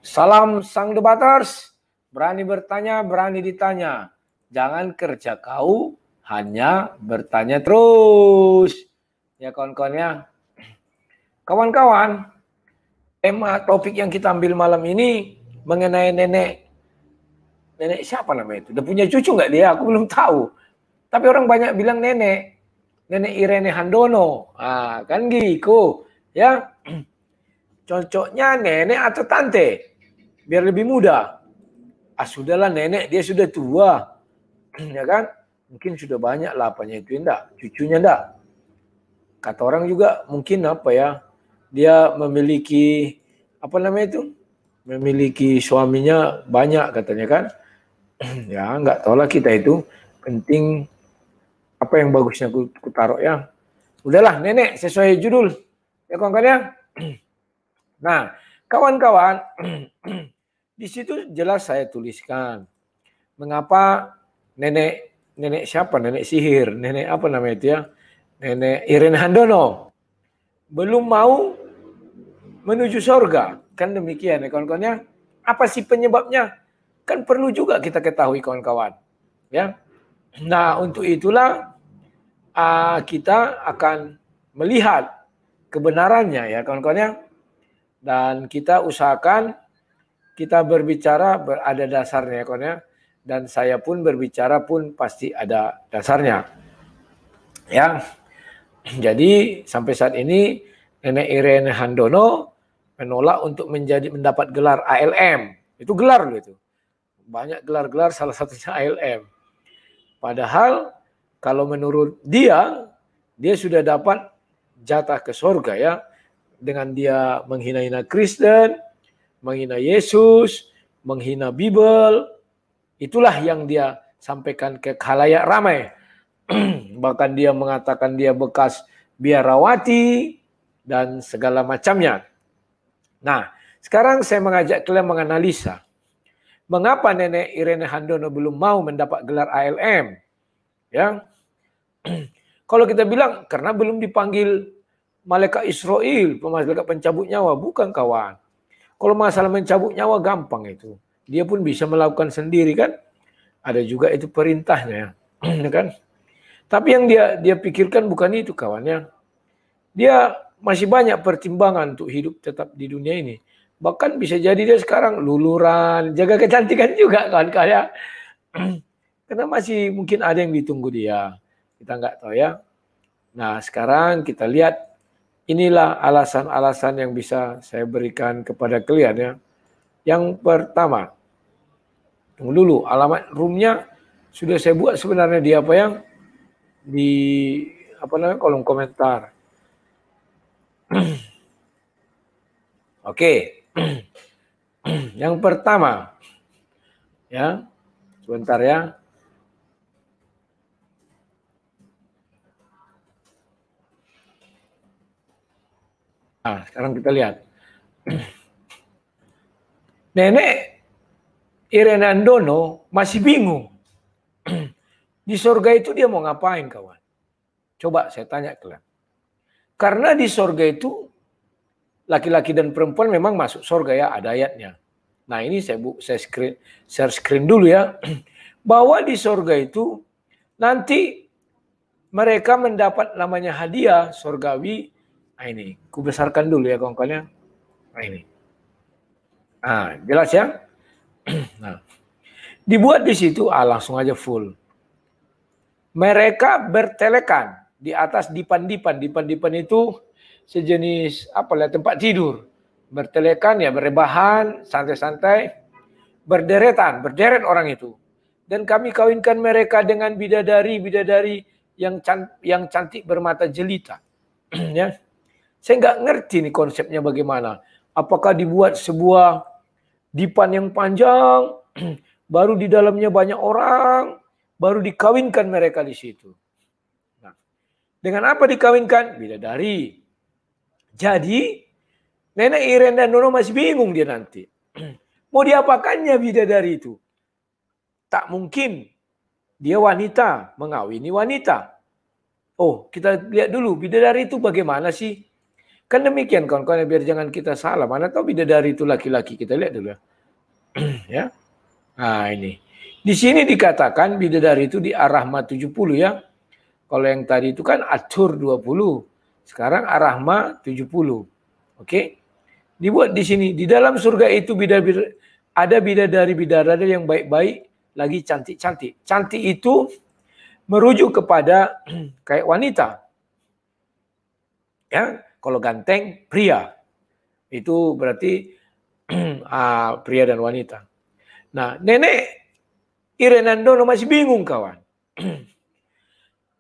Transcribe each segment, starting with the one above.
Salam sang debaters, berani bertanya, berani ditanya. Jangan kerja kau, hanya bertanya terus. Ya kawan-kawan ya. Kawan-kawan, tema topik yang kita ambil malam ini mengenai nenek. Nenek siapa namanya itu? Udah punya cucu nggak dia? Aku belum tahu. Tapi orang banyak bilang nenek. Nenek Irene Handono. Ah, kan gitu. Ya. Cocoknya nenek atau tante? Biar lebih mudah. Ah sudahlah nenek, dia sudah tua. Ya kan? Mungkin sudah banyak lah apanya itu enggak. Cucunya enggak. Kata orang juga mungkin apa ya, dia memiliki apa namanya itu, memiliki suaminya banyak katanya kan. Ya enggak tahu lah kita itu, penting apa yang bagusnya aku taruh ya. Udahlah nenek sesuai judul ya kawan-kawan ya. Nah kawan-kawan, di situ jelas saya tuliskan mengapa nenek siapa, nenek sihir, nenek apa namanya itu ya, nenek Irene Handono belum mau menuju surga. Kan demikian ya kawan-kawan ya. Apa sih penyebabnya? Kan perlu juga kita ketahui kawan-kawan. Ya. Nah untuk itulah kita akan melihat kebenarannya ya kawan-kawan ya. Dan kita usahakan kita berbicara berada dasarnya ya kawan ya. Dan saya pun berbicara pun pasti ada dasarnya. Ya. Jadi sampai saat ini Nenek Irene Handono menolak untuk mendapat gelar ALM. Itu gelar loh itu. Banyak gelar-gelar, salah satunya ALM. Padahal kalau menurut dia sudah dapat jatah ke surga ya. Dengan dia menghina-hina Kristen, menghina Yesus, menghina Bible. Itulah yang dia sampaikan ke khalayak ramai. Bahkan dia mengatakan dia bekas biarawati dan segala macamnya. Nah, sekarang saya mengajak kalian menganalisa mengapa Nenek Irene Handono belum mau mendapat gelar ALM. Ya. Kalau kita bilang karena belum dipanggil malaikat Israel, malaikat pencabut nyawa, bukan kawan. Kalau masalah mencabut nyawa gampang itu. Dia pun bisa melakukan sendiri kan. Ada juga itu perintahnya, kan? Tapi yang dia pikirkan bukan itu kawannya. Dia masih banyak pertimbangan untuk hidup tetap di dunia ini. Bahkan bisa jadi dia sekarang luluran, jaga kecantikan juga kawan-kawan ya. Karena masih mungkin ada yang ditunggu dia. Kita nggak tahu ya. Nah sekarang kita lihat inilah alasan-alasan yang bisa saya berikan kepada kalian ya. Yang pertama, tunggu dulu, alamat roomnya sudah saya buat sebenarnya di apa yang di apa namanya kolom komentar. Oke. Yang pertama ya, sebentar ya. Nah, sekarang kita lihat. Nenek Irene Handono masih bingung. Di surga itu dia mau ngapain kawan? Coba saya tanya kalian. Karena di surga itu laki-laki dan perempuan memang masuk surga ya, ada ayatnya. Nah ini saya share screen dulu ya. Bahwa di surga itu nanti mereka mendapat namanya hadiah surgawi. Nah ini, kubesarkan dulu ya kawan-kawan ya. Nah ini. Nah jelas ya. Nah, dibuat di situ langsung aja full. Mereka bertelekan di atas dipan-dipan. Dipan-dipan itu sejenis apa lah tempat tidur. Bertelekan ya berebahan, santai-santai, berderet orang itu. Dan kami kawinkan mereka dengan bidadari yang cantik bermata jelita. Ya. Saya nggak ngerti nih konsepnya bagaimana. Apakah dibuat sebuah dipan yang panjang, baru di dalamnya banyak orang, baru dikawinkan mereka di situ. Nah, dengan apa dikawinkan? Bidadari. Jadi, Nenek Irene Handono masih bingung dia nanti. Mau diapakannya bidadari itu? Tak mungkin dia wanita mengawini wanita. Oh, kita lihat dulu bidadari itu bagaimana sih? Kan demikian kawan-kawan, biar jangan kita salah. Mana tahu bidadari itu laki-laki. Kita lihat dulu ya. Nah ini. Di sini dikatakan bidadari itu di Ar-Rahmah 70 ya. Kalau yang tadi itu kan At-Tur 20. Sekarang Ar-Rahmah 70. Oke. Dibuat di sini. Di dalam surga itu ada bidadari-bidadari yang baik-baik, lagi cantik-cantik. Cantik itu merujuk kepada kayak wanita. Ya, kalau ganteng pria. Itu berarti pria dan wanita. Nah, nenek Irenandono masih bingung kawan.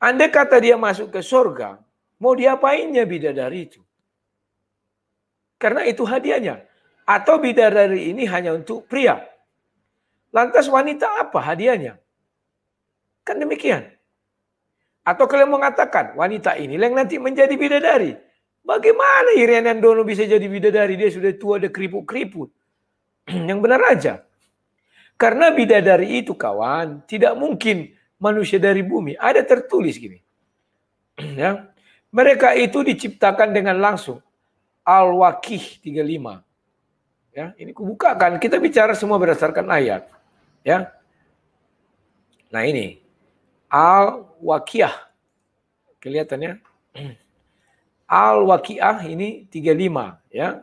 Andai kata dia masuk ke surga, mau diapainnya bidadari itu? Karena itu hadiahnya. Atau bidadari ini hanya untuk pria. Lantas wanita apa hadiahnya? Kan demikian. Atau kalian mengatakan wanita ini yang nanti menjadi bidadari. Bagaimana Irenandono bisa jadi bidadari? Dia sudah tua, ada keriput-keriput. Yang benar aja. Karena bidadari itu kawan, tidak mungkin manusia dari bumi. Ada tertulis gini. Ya. Mereka itu diciptakan dengan langsung. Al-Waqih 35. Ya, ini kubukakan, kita bicara semua berdasarkan ayat. Ya. Nah ini. Al-Waqiyah. Kelihatannya. Al-Waqiah ini 35 ya.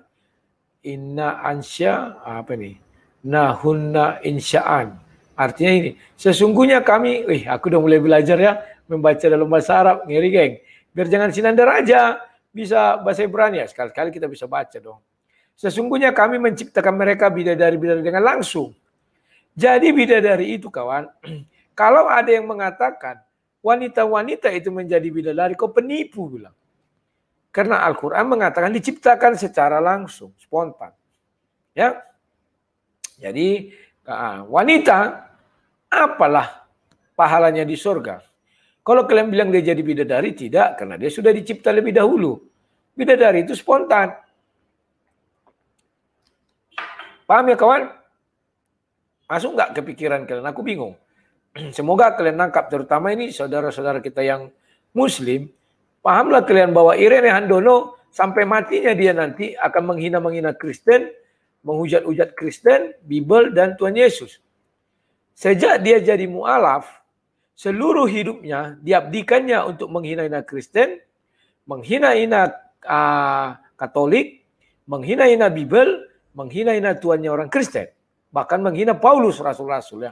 Inna ansya apa nih? Nahunna insya'an. Artinya ini, sesungguhnya kami, aku udah mulai belajar ya membaca dalam bahasa Arab, ngeri geng. Biar jangan sinandar aja, bisa bahasa Ibrani ya. Sekali-kali kita bisa baca dong. Sesungguhnya kami menciptakan mereka bidadari-bidadari dengan langsung. Jadi bidadari itu kawan, kalau ada yang mengatakan wanita-wanita itu menjadi bidadari, kau penipu bilang. Karena Al-Quran mengatakan diciptakan secara langsung, spontan. Ya, jadi wanita apalah pahalanya di surga? Kalau kalian bilang dia jadi bidadari, tidak, karena dia sudah dicipta lebih dahulu. Bidadari itu spontan. Paham ya kawan? Masuk nggak kepikiran kalian? Aku bingung. Semoga kalian nangkap, terutama ini saudara-saudara kita yang Muslim. Pahamlah kalian bahwa Irenandono sampai matinya dia nanti akan menghina-menghina Kristen, menghujat-hujat Kristen, Bible, dan Tuhan Yesus. Sejak dia jadi mu'alaf, seluruh hidupnya diabdikannya untuk menghina-hina Kristen, menghina-hina Katolik, menghina-hina Bible, menghina-hina Tuhannya orang Kristen. Bahkan menghina Paulus, rasul-rasul ya.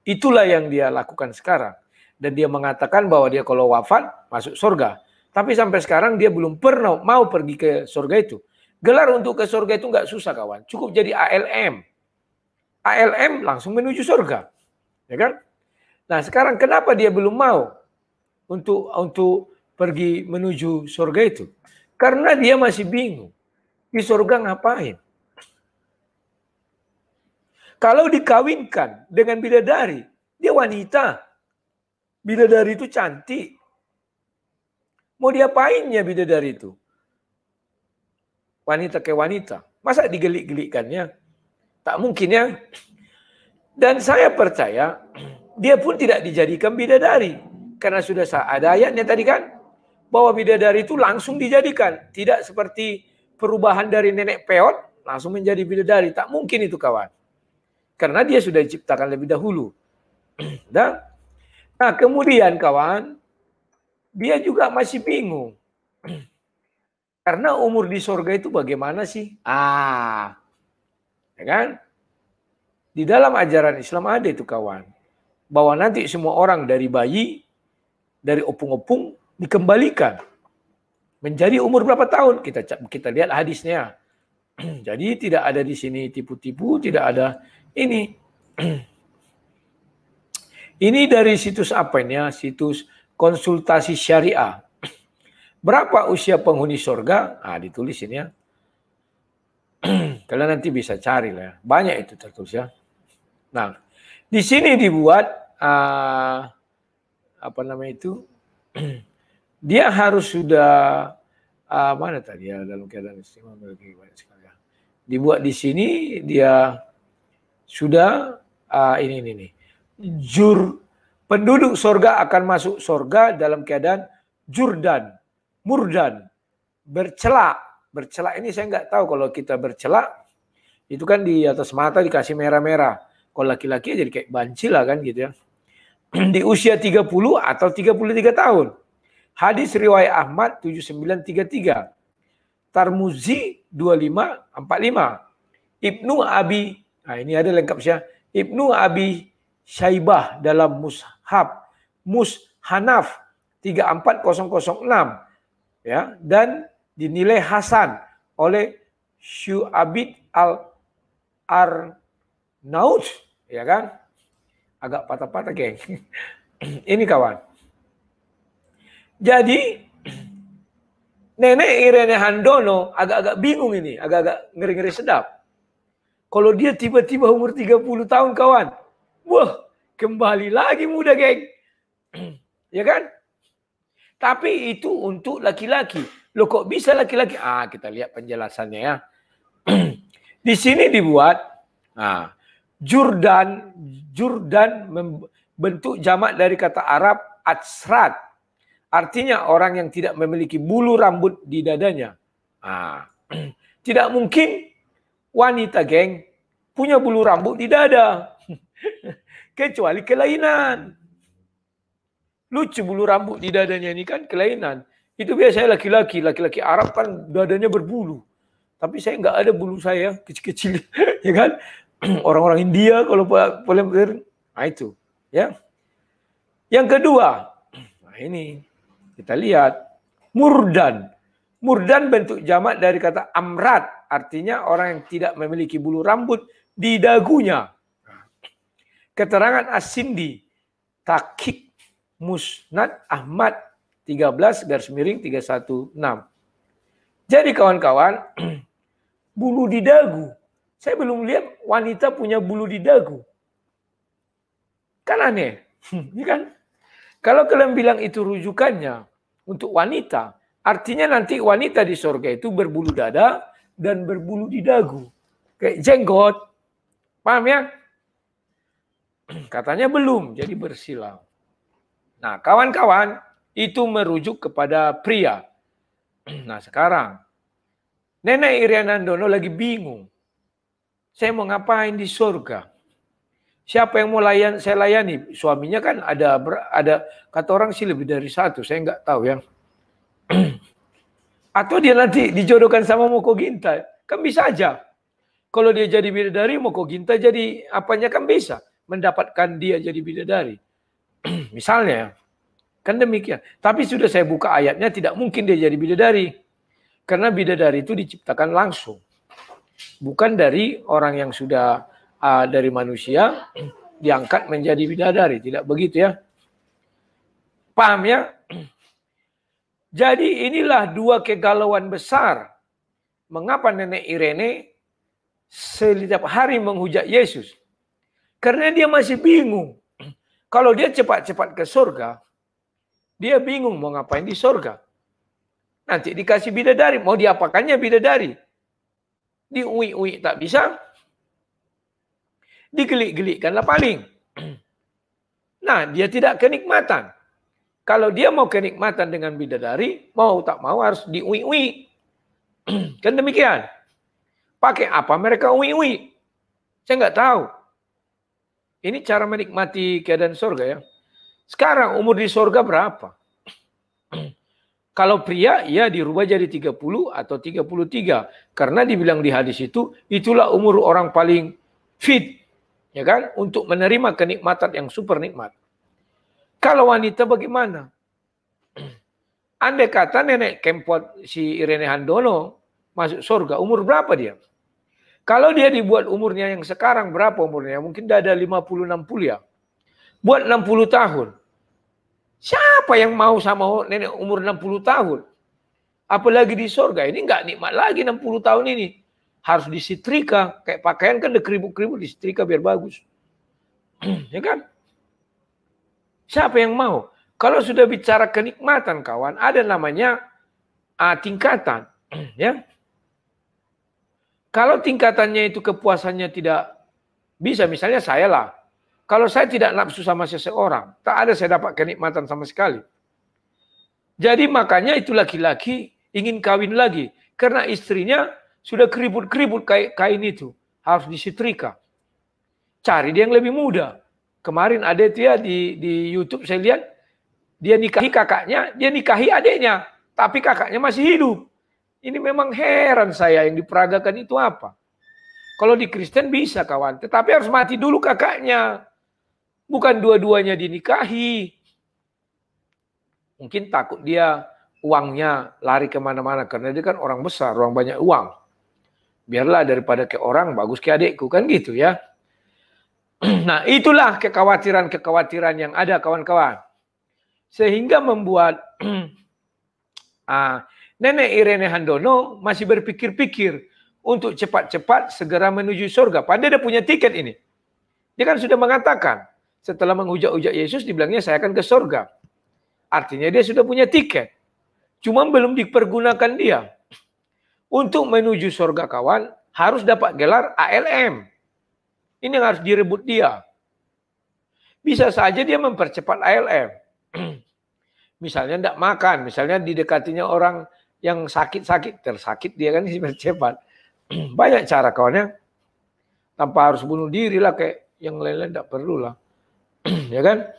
Itulah yang dia lakukan sekarang. Dan dia mengatakan bahwa dia kalau wafat masuk surga. Tapi sampai sekarang dia belum pernah mau pergi ke surga itu. Gelar untuk ke surga itu nggak susah kawan. Cukup jadi ALM. ALM langsung menuju surga. Ya kan? Nah sekarang kenapa dia belum mau untuk pergi menuju surga itu? Karena dia masih bingung. Di surga ngapain? Kalau dikawinkan dengan bidadari, dia wanita. Bidadari itu cantik. Mau diapainnya bidadari itu? Wanita ke wanita. Masa digelik-gelikkannya? Tak mungkin ya. Dan saya percaya dia pun tidak dijadikan bidadari. Karena sudah ada ayatnya tadi kan. Bahwa bidadari itu langsung dijadikan. Tidak seperti perubahan dari nenek peot langsung menjadi bidadari. Tak mungkin itu kawan. Karena dia sudah diciptakan lebih dahulu. Nah kemudian kawan, dia juga masih bingung. Karena umur di surga itu bagaimana sih? Ya kan? Di dalam ajaran Islam ada itu kawan. Bahwa nanti semua orang dari bayi, dari opung-opung dikembalikan. Menjadi umur berapa tahun? Kita lihat hadisnya. Jadi tidak ada di sini tipu-tipu, tidak ada ini. Ini dari situs apa ini ya? Situs konsultasi syariah. Berapa usia penghuni surga? Ditulis ini ya. Kalian nanti bisa cari lah ya. Banyak itu tertulis ya. Nah, di sini dibuat apa namanya itu? Dia harus sudah mana tadi ya dalam keadaan istimewa bagi banyak sekali. Dibuat di sini dia sudah ini. Penduduk surga akan masuk surga dalam keadaan murdan, bercelak. Bercelak ini saya nggak tahu, kalau kita bercelak itu kan di atas mata dikasih merah-merah. Kalau laki-laki jadi kayak banci lah kan gitu ya. Di usia 30 atau 33 tahun. Hadis riwayat Ahmad 7933. Tarmuzi 2545. Ibnu Abi, nah ini ada lengkap sih ya. Ibnu Abi Syaibah dalam Mushanaf 34006 ya, dan dinilai hasan oleh Syu'abid al-Arnaut, ya kan? Agak patah-patah, geng. Ini kawan. Jadi Nenek Irene Handono agak-agak bingung ini, agak-agak ngeri-ngeri sedap. Kalau dia tiba-tiba umur 30 tahun kawan, wah kembali lagi muda, geng. Ya kan? Tapi itu untuk laki-laki. Loh kok bisa laki-laki? Kita lihat penjelasannya ya. Di sini dibuat, Jurdan bentuk jamak dari kata Arab atsrat. Artinya orang yang tidak memiliki bulu rambut di dadanya. Tidak mungkin wanita, geng, punya bulu rambut di dada. Kecuali kelainan. Lucu bulu rambut di dadanya ini kan kelainan. Itu biasanya laki-laki. Laki-laki Arab kan dadanya berbulu. Tapi saya nggak ada bulu saya, kecil-kecil. Ya kan? Orang-orang India kalau boleh, itu. Ya. Yang kedua, ini kita lihat murdan. Murdan bentuk jamak dari kata amrat, artinya orang yang tidak memiliki bulu rambut di dagunya. Keterangan As-Sindi, Takik Musnad Ahmad 13-316. Jadi kawan-kawan, bulu di dagu. Saya belum lihat wanita punya bulu di dagu. Kan aneh, ya kan? Kalau kalian bilang itu rujukannya untuk wanita, artinya nanti wanita di surga itu berbulu dada dan berbulu di dagu. Kayak jenggot. Paham ya? Katanya belum, jadi bersilau. Nah, kawan-kawan, itu merujuk kepada pria. Nah, sekarang, Nenek Irene Handono lagi bingung. Saya mau ngapain di surga? Siapa yang mau saya layani? Suaminya kan ada kata orang sih lebih dari satu, saya nggak tahu ya. Atau dia nanti dijodohkan sama Moko Ginta, kan bisa aja. Kalau dia jadi bidadari, Moko Ginta jadi apanya kan bisa mendapatkan dia jadi bidadari. Misalnya, kan demikian. Tapi sudah saya buka ayatnya, tidak mungkin dia jadi bidadari. Karena bidadari itu diciptakan langsung. Bukan dari orang yang sudah dari manusia diangkat menjadi bidadari. Tidak begitu ya. Paham ya? Jadi inilah dua kegalauan besar. Mengapa Nenek Irene setiap hari menghujat Yesus? Karena dia masih bingung. Kalau dia cepat-cepat ke surga, dia bingung mau ngapain di surga. Nanti dikasih bidadari, mau diapakannya bidadari? Diui-ui tak bisa. Digelik-gelikkanlah paling. Nah, dia tidak kenikmatan. Kalau dia mau kenikmatan dengan bidadari, mau tak mau harus diui-ui. Kan demikian. Pakai apa mereka ui-ui? Saya nggak tahu. Ini cara menikmati keadaan surga ya. Sekarang umur di surga berapa? Kalau pria, ya dirubah jadi 30 atau 33. Karena dibilang di hadis itu, itulah umur orang paling fit. Ya kan? Untuk menerima kenikmatan yang super nikmat. Kalau wanita bagaimana? Andai kata nenek kempot si Irene Handono masuk surga, umur berapa dia? Kalau dia dibuat umurnya yang sekarang, berapa umurnya? Mungkin dah ada 50-60 ya. Buat 60 tahun. Siapa yang mau sama nenek umur 60 tahun? Apalagi di surga. Ini enggak nikmat lagi 60 tahun ini. Harus disetrika. Kayak pakaian kan dikeribuk-keribuk, disetrika biar bagus. Ya kan? Siapa yang mau? Kalau sudah bicara kenikmatan kawan, ada namanya tingkatan. Ya. Kalau tingkatannya itu kepuasannya tidak bisa, misalnya saya lah. Kalau saya tidak nafsu sama seseorang, tak ada saya dapat kenikmatan sama sekali. Jadi makanya itu laki-laki ingin kawin lagi. Karena istrinya sudah keribut-keribut kain itu. Harus disetrika. Cari dia yang lebih muda. Kemarin ada itu ya di YouTube saya lihat. Dia nikahi kakaknya, dia nikahi adiknya. Tapi kakaknya masih hidup. Ini memang heran saya yang diperagakan itu apa. Kalau di Kristen bisa kawan. Tetapi harus mati dulu kakaknya. Bukan dua-duanya dinikahi. Mungkin takut dia uangnya lari kemana-mana. Karena dia kan orang besar, orang banyak uang. Biarlah daripada ke orang, bagus ke adikku. Kan gitu ya. Nah itulah kekhawatiran-kekhawatiran yang ada kawan-kawan. Sehingga membuat Nenek Irene Handono masih berpikir-pikir untuk cepat-cepat segera menuju surga. Padahal dia punya tiket ini. Dia kan sudah mengatakan. Setelah menghujat-hujat Yesus, dibilangnya saya akan ke surga. Artinya dia sudah punya tiket. Cuma belum dipergunakan dia. Untuk menuju surga kawan, harus dapat gelar ALM. Ini yang harus direbut dia. Bisa saja dia mempercepat ALM. Misalnya tidak makan. Misalnya didekatinya orang yang sakit-sakit. Tersakit dia kan cepat. Banyak cara kawannya. Tanpa harus bunuh diri lah. Kayak yang lain-lain tidak perlu lah. Ya kan?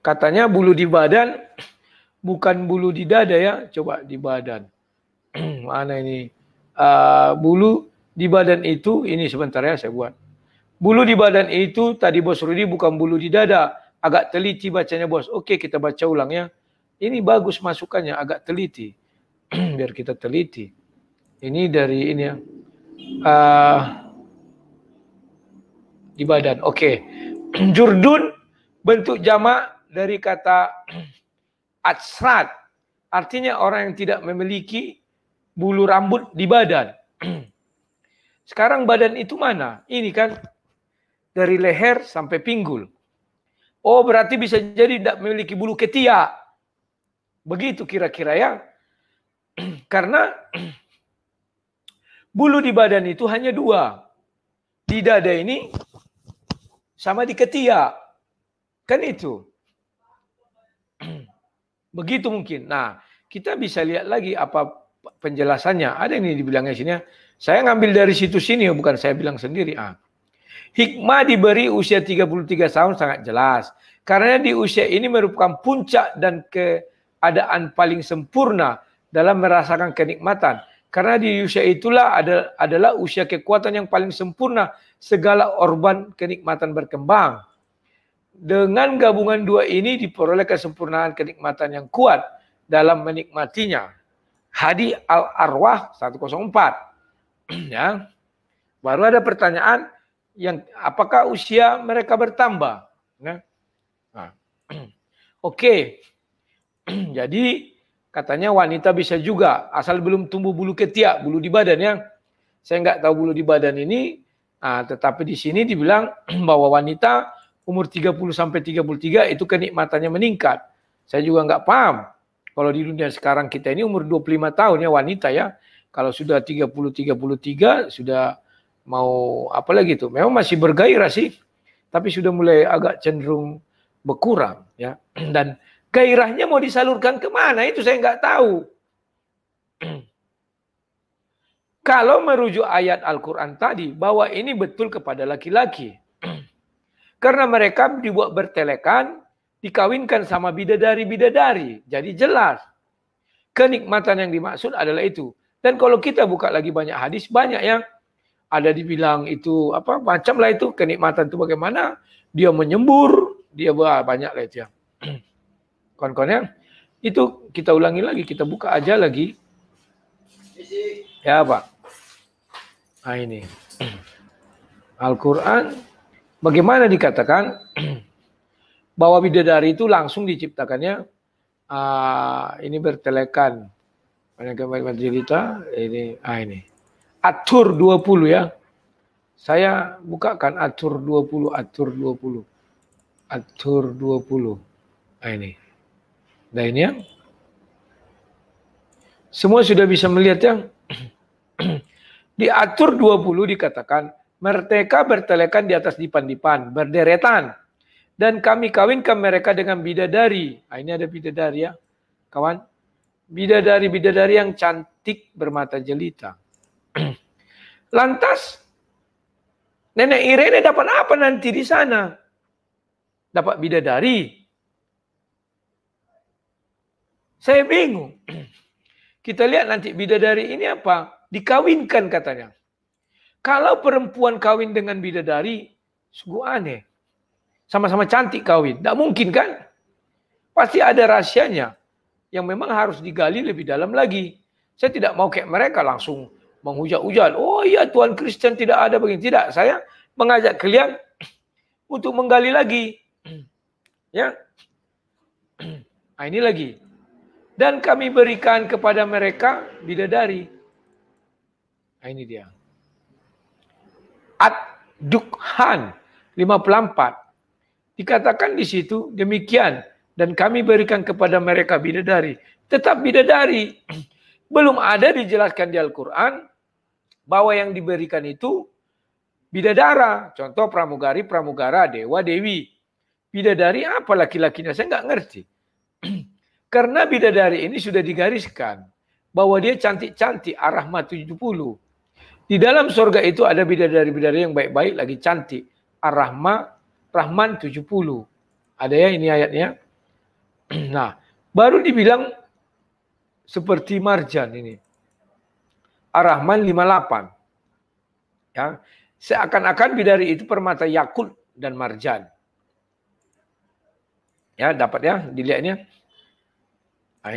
Katanya bulu di badan bukan bulu di dada ya. Coba di badan. Mana ini? Bulu di badan itu, ini sebentar ya saya buat. Bulu di badan itu tadi Bos Rudi bukan bulu di dada. Agak teliti bacanya Bos. Oke kita baca ulang ya. Ini bagus masukannya, agak teliti. Biar kita teliti. Ini dari ini ya. Di badan. Oke. Jurdun bentuk jamak dari kata atsrat. Artinya orang yang tidak memiliki bulu rambut di badan. Sekarang badan itu mana? Ini kan dari leher sampai pinggul. Oh berarti bisa jadi tidak memiliki bulu ketiak. Begitu kira-kira ya. Karena bulu di badan itu hanya dua. Di dada ini sama di ketiak. Kan itu. Begitu mungkin. Nah, kita bisa lihat lagi apa penjelasannya. Ada ini dibilangnya sini. Saya ngambil dari situs sini, bukan saya bilang sendiri. Hikmah diberi usia 33 tahun sangat jelas. Karena di usia ini merupakan puncak dan keadaan paling sempurna dalam merasakan kenikmatan. Karena di usia itulah adalah usia kekuatan yang paling sempurna. Segala organ kenikmatan berkembang. Dengan gabungan dua ini diperoleh kesempurnaan kenikmatan yang kuat dalam menikmatinya. Hadi Al-Arwah 104. Ya. Baru ada pertanyaan yang apakah usia mereka bertambah? Nah. Oke. Jadi katanya wanita bisa juga asal belum tumbuh bulu ketiak, bulu di badan ya. Saya nggak tahu bulu di badan ini. Tetapi di sini dibilang bahwa wanita umur 30 sampai 33 itu kenikmatannya meningkat. Saya juga nggak paham. Kalau di dunia sekarang kita ini umur 25 tahun ya wanita ya. Kalau sudah 30-33 sudah mau apa lagi tuh. Memang masih bergairah sih. Tapi sudah mulai agak cenderung berkurang ya. Dan gairahnya mau disalurkan kemana itu saya nggak tahu. Kalau merujuk ayat Al-Quran tadi, bahwa ini betul kepada laki-laki. Karena mereka dibuat bertelekan, dikawinkan sama bidadari-bidadari. Jadi jelas. Kenikmatan yang dimaksud adalah itu. Dan kalau kita buka lagi banyak hadis, banyak yang ada dibilang itu, apa macam lah itu, kenikmatan itu bagaimana. Dia menyembur, dia banyak lah itu ya. Kawan-kawan itu kita ulangi lagi, kita buka aja lagi. Ya Pak. Nah ini. Al-Quran. Bagaimana dikatakan bahwa bidadari itu langsung diciptakannya ini bertelekan. Banyak cerita ini ini. Atur 20 ya. Saya bukakan atur 20, atur 20. Atur 20. Nah ini. Nah ini ya. Semua sudah bisa melihat ya. Di atur 20 dikatakan mereka bertelekan di atas dipan-dipan, berderetan. Dan kami kawinkan mereka dengan bidadari. Nah, ini ada bidadari ya, kawan. Bidadari-bidadari yang cantik bermata jelita. Lantas, Nenek Irene dapat apa nanti di sana? Dapat bidadari. Saya bingung. Kita lihat nanti bidadari ini apa? Dikawinkan katanya. Kalau perempuan kawin dengan bidadari, sungguh aneh. Sama-sama cantik kawin. Tidak mungkin kan? Pasti ada rahasianya yang memang harus digali lebih dalam lagi. Saya tidak mau kayak mereka langsung menghujat-hujat. Oh iya, Tuhan Kristen tidak ada begini. Tidak, saya mengajak kalian untuk menggali lagi. Ya. Nah, ini lagi. Dan kami berikan kepada mereka bidadari. Nah, ini dia. Ad-Dukhan 54. Dikatakan di situ demikian. Dan kami berikan kepada mereka bidadari. Tetap bidadari. Belum ada dijelaskan di Al-Quran bahwa yang diberikan itu bidadara. Contoh pramugari, pramugara, dewa, dewi. Bidadari apa laki-lakinya? Saya nggak ngerti. Karena bidadari ini sudah digariskan bahwa dia cantik-cantik, Ar-Rahman 70. Di dalam surga itu ada bidadari-bidadari yang baik-baik lagi cantik. Rahman 70. Ada ya ini ayatnya. Nah, baru dibilang seperti marjan ini. Ar-Rahman 58. Ya, seakan-akan bidadari itu permata yakut dan marjan. Ya, dapat ya dilihatnya. Nah,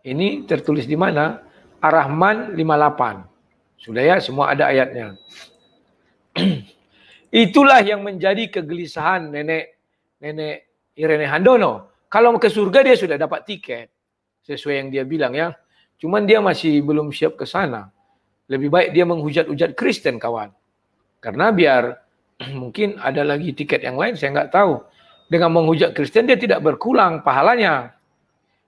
ini tertulis di mana? Ar-Rahman 58. Sudah ya, semua ada ayatnya. Itulah yang menjadi kegelisahan nenek Irene Handono. Kalau ke surga dia sudah dapat tiket. Sesuai yang dia bilang ya. Cuman dia masih belum siap ke sana. Lebih baik dia menghujat-hujat Kristen kawan. Karena biar mungkin ada lagi tiket yang lain, saya nggak tahu. Dengan menghujat Kristen dia tidak berkurang pahalanya.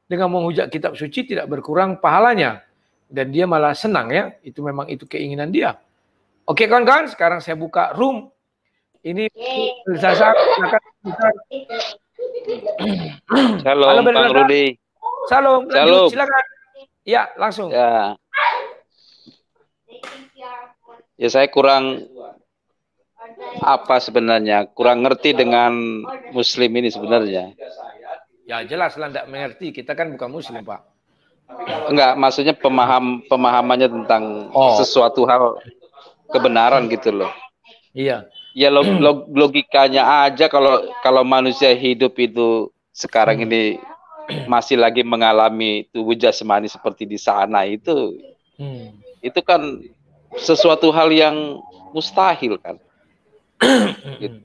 Dengan menghujat kitab suci tidak berkurang pahalanya. Dan dia malah senang ya. Itu memang itu keinginan dia. Oke kawan-kawan, sekarang saya buka room. Ini Sasa. Halo Bang Rudi. Salam, lanjut, silakan. Ya, langsung. Ya. Ya saya kurang apa sebenarnya, kurang ngerti dengan Muslim ini sebenarnya. Ya jelas lah tidak mengerti, kita kan bukan Muslim Pak. Enggak, maksudnya pemahamannya tentang sesuatu hal kebenaran gitu loh. Iya. Ya logikanya aja kalau manusia hidup itu sekarang ini masih lagi mengalami tubuh jasmani seperti di sana itu kan sesuatu hal yang mustahil kan. Gitu.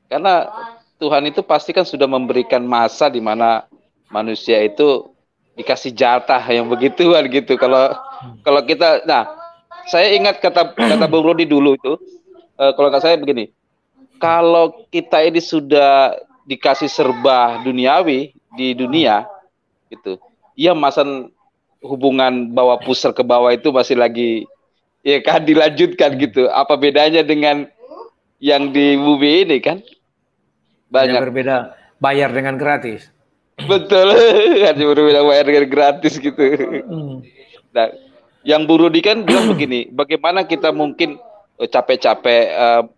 Karena Tuhan itu pasti kan sudah memberikan masa di mana manusia itu dikasih jatah yang begituan gitu. Kalau kita, nah saya ingat kata Bung Rudi dulu itu. Kalau kata saya begini, kalau kita ini sudah dikasih serba duniawi di dunia, gitu, ya masa hubungan bawah pusar ke bawah itu masih lagi, ya kan dilanjutkan gitu. Apa bedanya dengan yang di bumi ini kan? Banyak. Hanya berbeda bayar dengan gratis. Betul, hanya berbeda bayar dengan gratis gitu. Nah, yang Bu Rudi kan bilang begini, bagaimana kita mungkin capek-capek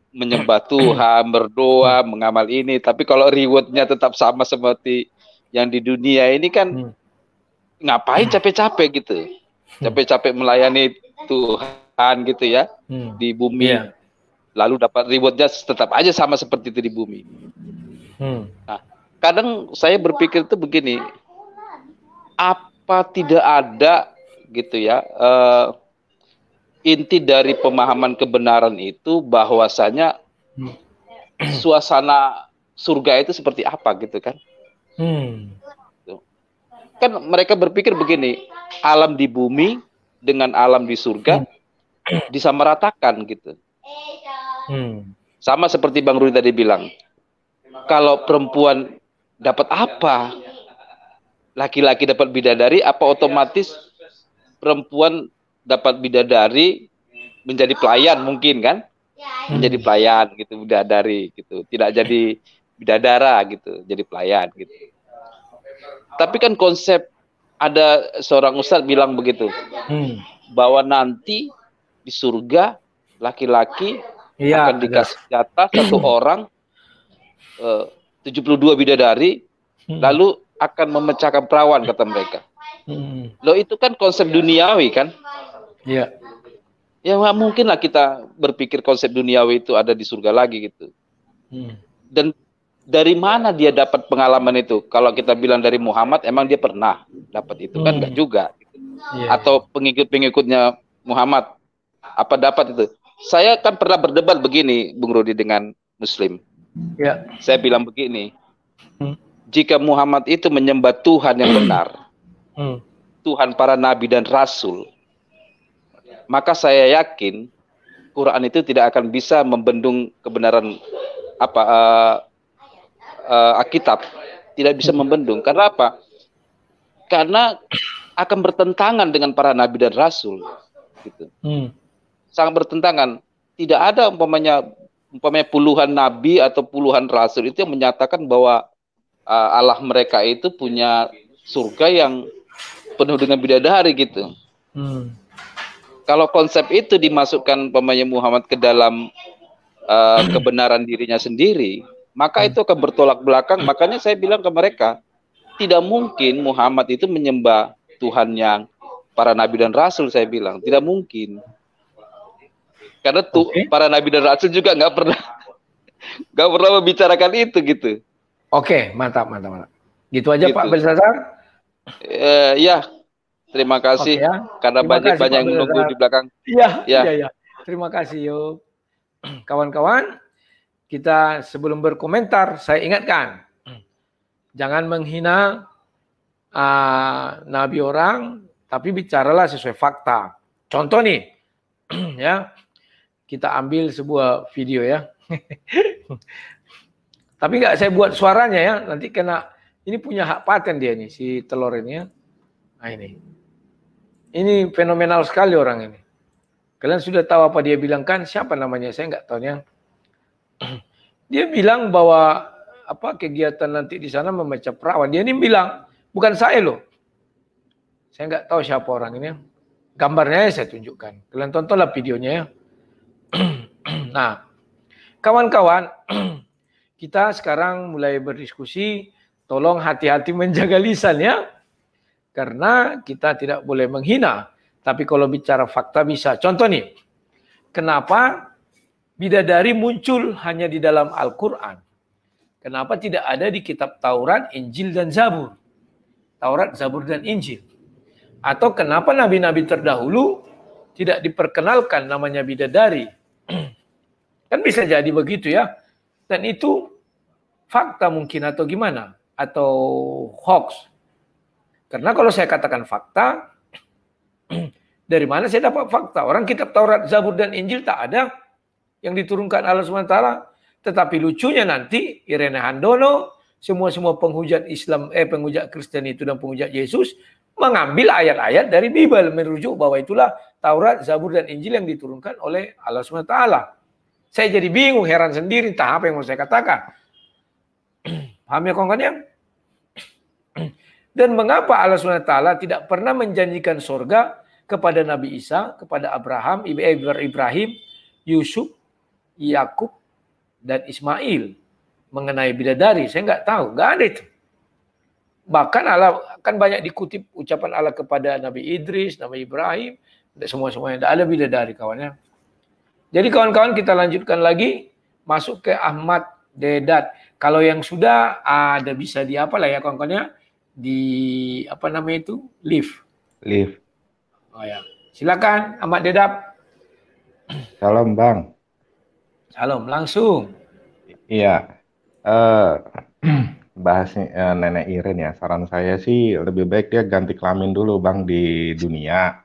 menyembah Tuhan, berdoa, mengamal ini, tapi kalau rewardnya tetap sama seperti yang di dunia ini kan ngapain capek-capek gitu, capek-capek melayani Tuhan gitu ya di bumi, lalu dapat rewardnya tetap aja sama seperti itu di bumi. Nah, kadang saya berpikir itu begini, apa tidak ada gitu ya inti dari pemahaman kebenaran itu bahwasanya suasana surga itu seperti apa gitu kan? Kan mereka berpikir begini, alam di bumi dengan alam di surga disamaratakan gitu. Sama seperti Bang Rudi tadi bilang, kalau perempuan dapat apa? Laki-laki dapat bidadari, apa otomatis perempuan dapat bidadari menjadi pelayan mungkin kan? Menjadi pelayan gitu, bidadari gitu. Tidak jadi bidadara gitu, jadi pelayan gitu. Tapi kan konsep, ada seorang ustadz bilang begitu, bahwa nanti di surga laki-laki akan dikasih jatah satu orang 72 bidadari, lalu akan memecahkan perawan, kata mereka. Loh, itu kan konsep duniawi kan? Iya. Ya nggak mungkin lah kita berpikir konsep duniawi itu ada di surga lagi gitu. Dan dari mana dia dapat pengalaman itu? Kalau kita bilang dari Muhammad, emang dia pernah dapat itu? Kan enggak juga. Atau pengikut-pengikutnya Muhammad, apa dapat itu? Saya kan pernah berdebat begini, Bung Rudi, dengan Muslim. Saya bilang begini, jika Muhammad itu menyembah Tuhan yang benar, Tuhan para nabi dan rasul, maka saya yakin Quran itu tidak akan bisa membendung kebenaran Alkitab, tidak bisa membendung. Karena apa? Karena akan bertentangan dengan para nabi dan rasul, gitu. Sangat bertentangan. Tidak ada umpamanya puluhan nabi atau puluhan rasul itu yang menyatakan bahwa Allah mereka itu punya surga yang penuh dengan bidadari gitu. Kalau konsep itu dimasukkan umpamanya Muhammad ke dalam kebenaran dirinya sendiri, maka itu akan bertolak belakang. Makanya saya bilang ke mereka, tidak mungkin Muhammad itu menyembah Tuhan yang para nabi dan rasul. Saya bilang tidak mungkin, karena para nabi dan rasul juga nggak pernah membicarakan itu gitu. Oke, mantap. Gitu aja gitu. Pak Belsasar. Ya, terima kasih karena banyak yang menunggu di belakang. Iya. Terima kasih yuk. Kawan-kawan, kita sebelum berkomentar, saya ingatkan, jangan menghina nabi orang, tapi bicaralah sesuai fakta. Contoh nih, ya, kita ambil sebuah video ya. Tapi nggak saya buat suaranya ya, nanti kena, ini punya hak paten dia nih, si telur ini ya. Nah ini fenomenal sekali orang ini. Kalian sudah tahu apa dia bilang kan? Siapa namanya? Saya nggak tahu ya. Dia bilang bahwa kegiatan nanti di sana memecah perawan. Dia ini bilang, bukan saya loh. Saya nggak tahu siapa orang ini. Gambarnya saya tunjukkan. Kalian tontonlah videonya ya. Nah, kawan-kawan, kita sekarang mulai berdiskusi. Tolong hati-hati menjaga lisan ya. Karena kita tidak boleh menghina. Tapi kalau bicara fakta bisa. Contoh nih, kenapa bidadari muncul hanya di dalam Al-Quran? Kenapa tidak ada di kitab Taurat, Injil, dan Zabur? Taurat, Zabur, dan Injil. Atau kenapa nabi-nabi terdahulu tidak diperkenalkan namanya bidadari? Kan bisa jadi begitu ya. Dan itu fakta mungkin atau gimana? Atau hoax. Karena kalau saya katakan fakta, dari mana saya dapat fakta? Orang kitab Taurat, Zabur, dan Injil tak ada yang diturunkan Allah SWT. Tetapi lucunya nanti Irene Handono, semua penghujat Islam, penghujat Kristen itu dan penghujat Yesus mengambil ayat-ayat dari Bible, merujuk bahwa itulah Taurat, Zabur, dan Injil yang diturunkan oleh Allah SWT. Saya jadi bingung, heran sendiri, entah apa yang mau saya katakan. Paham ya kawan-kawan? Dan mengapa Allah SWT tidak pernah menjanjikan surga kepada Nabi Isa, kepada Ibrahim, Yusuf, Yakub, dan Ismail mengenai bidadari? Saya nggak tahu, nggak ada itu. Bahkan Allah kan banyak dikutip ucapan Allah kepada Nabi Idris, Nabi Ibrahim, semua-semuanya tidak ada bidadari kawannya. Jadi kawan-kawan kita lanjutkan lagi, masuk ke Ahmad Dedat. Kalau yang sudah ada bisa di apa lah ya kawan-kawannya, di apa namanya itu, live. Oh ya, silakan Ahmad Dedat. Salam Bang. Salam langsung. Iya, bahas Nenek Iren ya. Saran saya sih lebih baik dia ganti kelamin dulu Bang di dunia.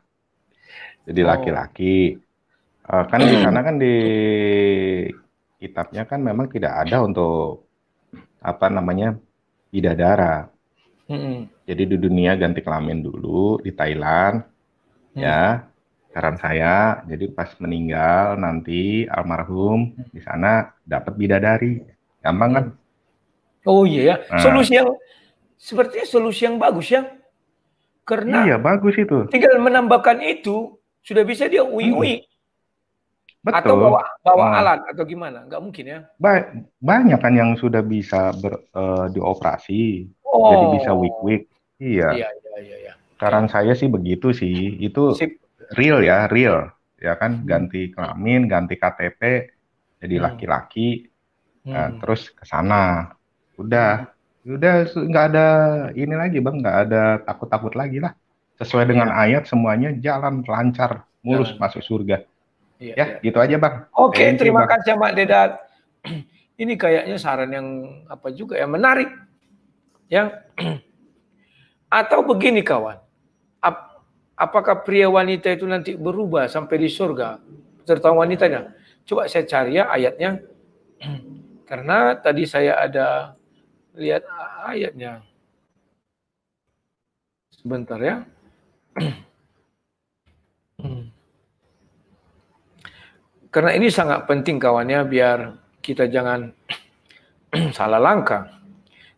Jadi laki-laki. Kan di sana kan di kitabnya kan memang tidak ada untuk bidadara. Jadi di dunia ganti kelamin dulu di Thailand. Ya, saran saya, jadi pas meninggal nanti almarhum di sana dapat bidadari, gampang kan? Oh iya ya, Nah, solusi yang sepertinya solusi yang bagus ya. Karena iya bagus itu. tinggal menambahkan itu sudah bisa dia Hmm, ui-ui atau betul. bawa alat atau gimana? Nggak mungkin ya. Banyak kan yang sudah bisa dioperasi, jadi bisa Oh, week. Iya. iya iya iya iya. Saran Oke. saya sih begitu sih. Itu Sip. real ya, real. Ya kan, Hmm. ganti kelamin, ganti KTP, jadi Hmm. laki-laki, Hmm. terus ke sana. Hmm. Udah nggak ada ini lagi bang, nggak ada takut-takut lagi lah. Sesuai dengan Iya, ayat semuanya jalan lancar, mulus jalan. masuk surga. Iya, Ya, iya. gitu aja bang. Oke, Thank you terima bang. kasih Mak Dedat. Ini kayaknya saran yang apa juga ya, menarik. Ya. Atau begini kawan, apakah pria wanita itu nanti berubah sampai di surga? Terutama wanitanya. Coba saya cari ya ayatnya. Karena tadi saya ada lihat ayatnya. Sebentar ya. Karena ini sangat penting kawannya, biar kita jangan salah langkah.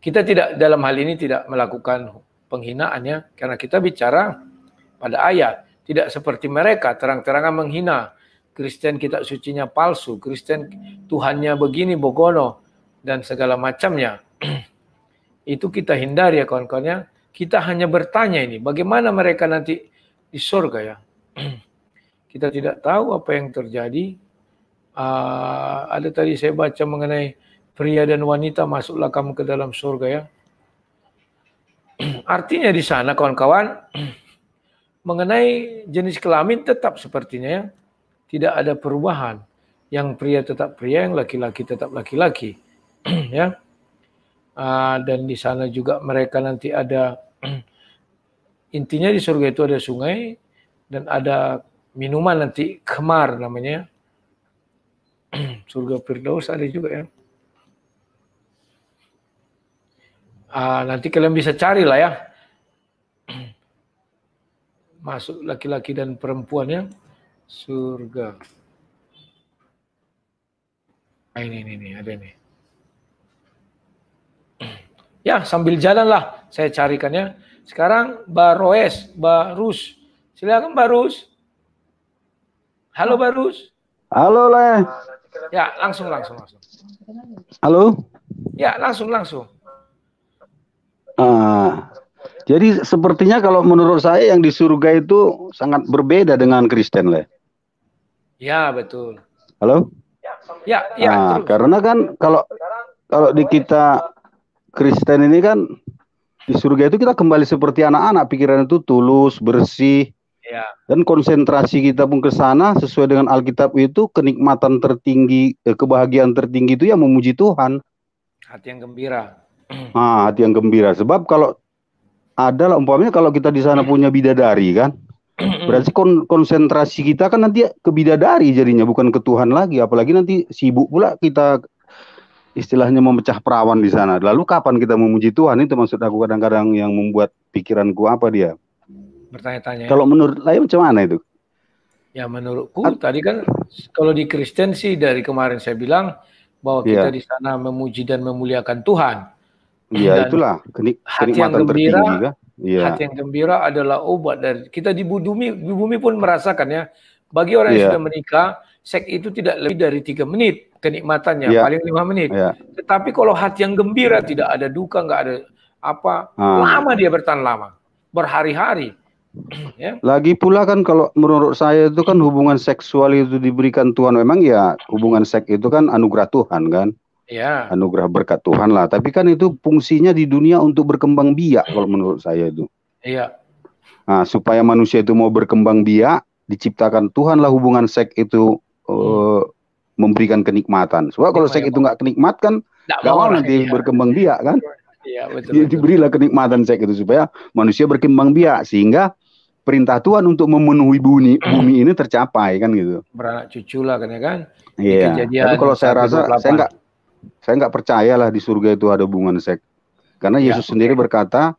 Kita tidak dalam hal ini tidak melakukan penghinaan ya, karena kita bicara pada ayat. Tidak seperti mereka terang-terangan menghina. Kristen kitab sucinya palsu, Kristen Tuhannya begini bogono dan segala macamnya. Itu kita hindari ya kawan-kawannya. Kita hanya bertanya ini, bagaimana mereka nanti di surga ya. Kita tidak tahu apa yang terjadi. Ada tadi saya baca mengenai pria dan wanita masuklah kamu ke dalam surga ya. Artinya di sana kawan-kawan, mengenai jenis kelamin tetap sepertinya ya. Tidak ada perubahan. Yang pria tetap pria, yang laki-laki tetap laki-laki. Ya. Dan di sana juga mereka nanti ada intinya di surga itu ada sungai dan ada minuman nanti, kemar namanya. Surga Firdaus ada juga ya. Nanti kalian bisa cari lah ya. Masuk laki-laki dan perempuannya surga. Ini ada nih. Ya, sambil jalan lah saya carikan ya. Sekarang Barus. Silakan Barus. Halo Barus. Halo Le. Ya, langsung. Halo. Ya, langsung. Jadi sepertinya kalau menurut saya yang di surga itu sangat berbeda dengan Kristen Le. Ya, betul. Halo. Ya, terus. Karena kan kalau di kita Kristen ini kan di surga itu kita kembali seperti anak-anak, pikiran itu tulus, bersih. Ya. Dan konsentrasi kita pun ke sana sesuai dengan Alkitab itu, kenikmatan tertinggi, kebahagiaan tertinggi itu ya memuji Tuhan. Hati yang gembira. Hati yang gembira. Sebab kalau ada lah umpamanya kalau kita di sana punya bidadari kan, berarti konsentrasi kita kan nanti ke bidadari jadinya, bukan ke Tuhan lagi. Apalagi nanti sibuk pula kita istilahnya memecah perawan di sana. Lalu kapan kita memuji Tuhan? Itu maksud aku kadang-kadang yang membuat pikiranku apa dia bertanya-tanya. Kalau menurut lain macam mana itu? Ya menurutku tadi kan kalau di Kristen sih dari kemarin saya bilang bahwa kita di sana memuji dan memuliakan Tuhan. Iya, itulah kenikmatan tertinggi kan. Hati yang gembira adalah obat dari kita di bumi pun merasakan ya. Bagi orang yang sudah menikah, seks itu tidak lebih dari 3 menit kenikmatannya, paling 5 menit. Tetapi kalau hati yang gembira, tidak ada duka, nggak ada apa, lama dia bertahan lama, berhari-hari. Ya. Lagi pula kan kalau menurut saya itu kan hubungan seksual itu diberikan Tuhan, memang ya hubungan seks itu kan anugerah Tuhan kan. Ya. Anugerah berkat Tuhan lah. Tapi kan itu fungsinya di dunia untuk berkembang biak kalau menurut saya itu. Iya. Supaya manusia itu mau berkembang biak, diciptakan Tuhan lah hubungan seks itu memberikan kenikmatan. Sebab kalau seks itu nggak kenikmat kan, nggak mau nanti berkembang biak kan. Iya, betul. Diberilah kenikmatan seks itu supaya manusia berkembang biak, sehingga perintah Tuhan untuk memenuhi bumi ini tercapai kan gitu. Beranak cucu lah kan ya kan. Iya. Tapi kalau saya rasa saya nggak percaya lah di surga itu ada hubungan seks. Karena Yesus sendiri berkata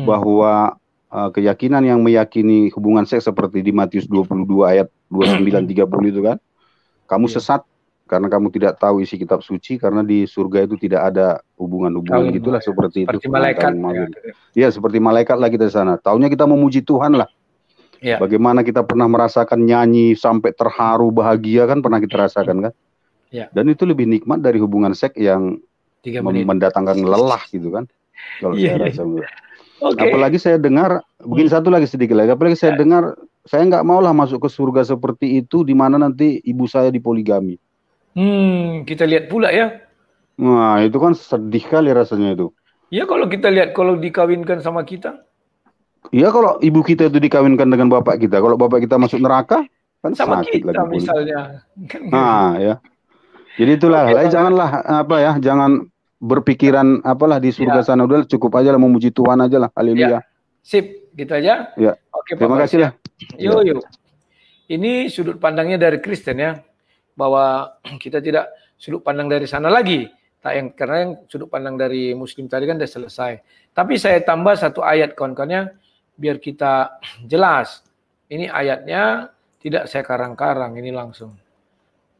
bahwa keyakinan yang meyakini hubungan seks seperti di Matius 22 ayat 29-30 itu kan, kamu sesat karena kamu tidak tahu isi kitab suci, karena di surga itu tidak ada hubungan-hubungan gitulah, seperti itu. Seperti malaikat. Ya, seperti malaikat lah kita di sana. Taunya kita memuji Tuhan lah. Ya. Bagaimana kita pernah merasakan nyanyi sampai terharu bahagia kan, pernah kita rasakan kan. Ya. Dan itu lebih nikmat dari hubungan seks yang mendatangkan lelah gitu kan. Kalau saya rasa. Okay. Apalagi saya dengar, begini satu lagi sedikit lagi. Apalagi saya dengar, saya nggak mau lah masuk ke surga seperti itu, di mana nanti ibu saya dipoligami. Kita lihat pula ya. Nah, itu kan sedih kali rasanya itu. Ya kalau kita lihat, kalau dikawinkan sama kita. Iya, kalau ibu kita itu dikawinkan dengan bapak kita, kalau bapak kita masuk neraka, kan sama sakit kita lagi misalnya. Nah, ya. Jadi itulah, janganlah jangan berpikiran apalah di surga sana, udah cukup aja lah memuji Tuhan aja lah. Haleluya. Ya. Sip, gitu aja. Ya. Oke, terima kasih lah. Yuk. Ini sudut pandangnya dari Kristen ya, bahwa kita tidak sudut pandang dari sana lagi. Karena yang sudut pandang dari Muslim tadi kan sudah selesai. Tapi saya tambah satu ayat kawan-kawannya, biar kita jelas. Ini ayatnya tidak saya karang-karang, ini langsung.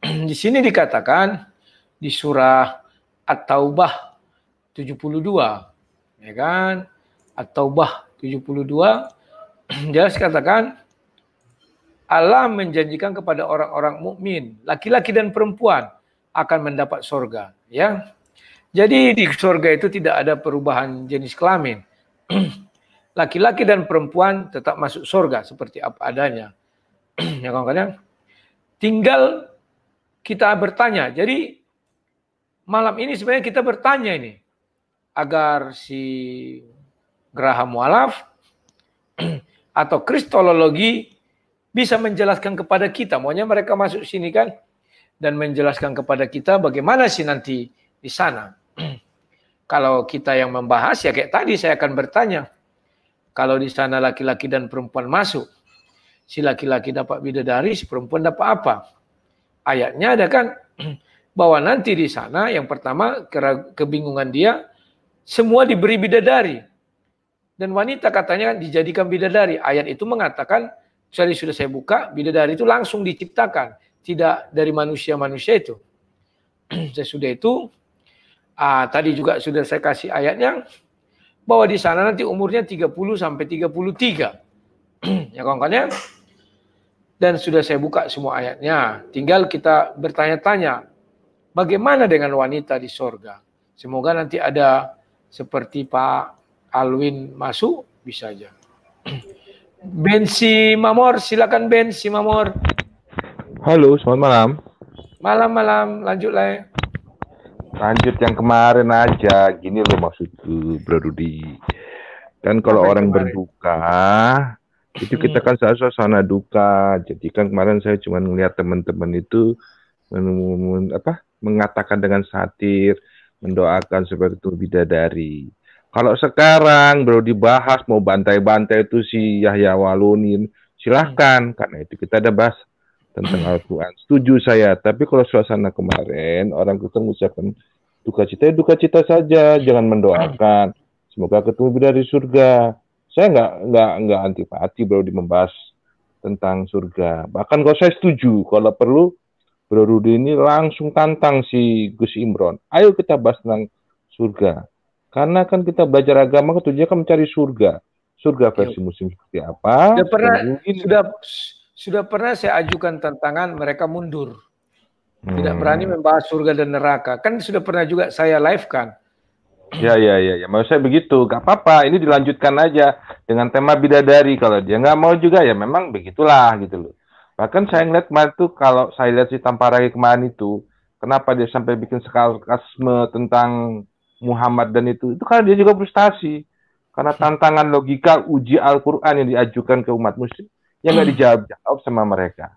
Di sini dikatakan di surah At-Taubah 72, ya kan? At-Taubah 72 jelas katakan Allah menjanjikan kepada orang-orang mukmin, laki-laki dan perempuan akan mendapat surga, ya. Jadi di surga itu tidak ada perubahan jenis kelamin. Laki-laki dan perempuan tetap masuk surga seperti apa adanya. Ya kawan-kawan. Tinggal kita bertanya. Jadi malam ini sebenarnya kita bertanya ini agar si Graham Mualaf atau kristologi bisa menjelaskan kepada kita. Maunya mereka masuk sini kan dan menjelaskan kepada kita bagaimana sih nanti di sana. Kalau kita yang membahas ya kayak tadi saya akan bertanya. Kalau di sana laki-laki dan perempuan masuk, si laki-laki dapat bidadari, si perempuan dapat apa? Ayatnya ada kan bahwa nanti di sana yang pertama kebingungan dia semua diberi bidadari. Dan wanita katanya dijadikan bidadari. Ayat itu mengatakan, sudah saya buka, bidadari itu langsung diciptakan. Tidak dari manusia-manusia itu. Sesudah itu, tadi juga sudah saya kasih ayatnya, bahwa di sana nanti umurnya 30 sampai 33. Ya kawan-kawan. Dan sudah saya buka semua ayatnya. Tinggal kita bertanya-tanya, bagaimana dengan wanita di sorga? Semoga nanti ada seperti Pak Alwin masuk, bisa aja. Bensi Mamor, silakan Bensi Mamor. Halo, selamat malam. Malam-malam, lanjutlah ya. Lanjut yang kemarin aja, gini loh maksudku, Bro Rudi. Kan kalau orang berduka, itu kita kan suasana duka. Jadi kan kemarin saya cuma melihat teman-teman itu mengatakan dengan satir, mendoakan seperti itu bidadari. Kalau sekarang Bro dibahas mau bantai-bantai itu si Yahya Walunin, silahkan, karena itu kita ada bahas tentang Al-Quran. Setuju saya, tapi kalau suasana kemarin, orang kita mengucapkan duka cita saja, jangan mendoakan. Semoga ketemu bidadari surga. Saya nggak antipati Bro di membahas tentang surga. Bahkan kalau saya setuju, kalau perlu Bro Rudi ini langsung tantang si Gus Imron. Ayo kita bahas tentang surga. Karena kan kita belajar agama tujuannya kan mencari surga. Surga versi muslim seperti apa? Sudah pernah saya ajukan tantangan, mereka mundur. Tidak berani membahas surga dan neraka. Kan sudah pernah juga saya live kan. Ya. Maksud saya begitu. Gak apa-apa. Ini dilanjutkan aja dengan tema bidadari. Kalau dia nggak mau juga ya memang begitulah gitu loh. Bahkan saya ngeliat kemarin tuh, kalau saya lihat si Tamparagi kemarin itu, kenapa dia sampai bikin sarkasme tentang Muhammad dan itu karena dia juga frustasi. Karena tantangan logika uji Al-Quran yang diajukan ke umat muslim yang nggak dijawab sama mereka.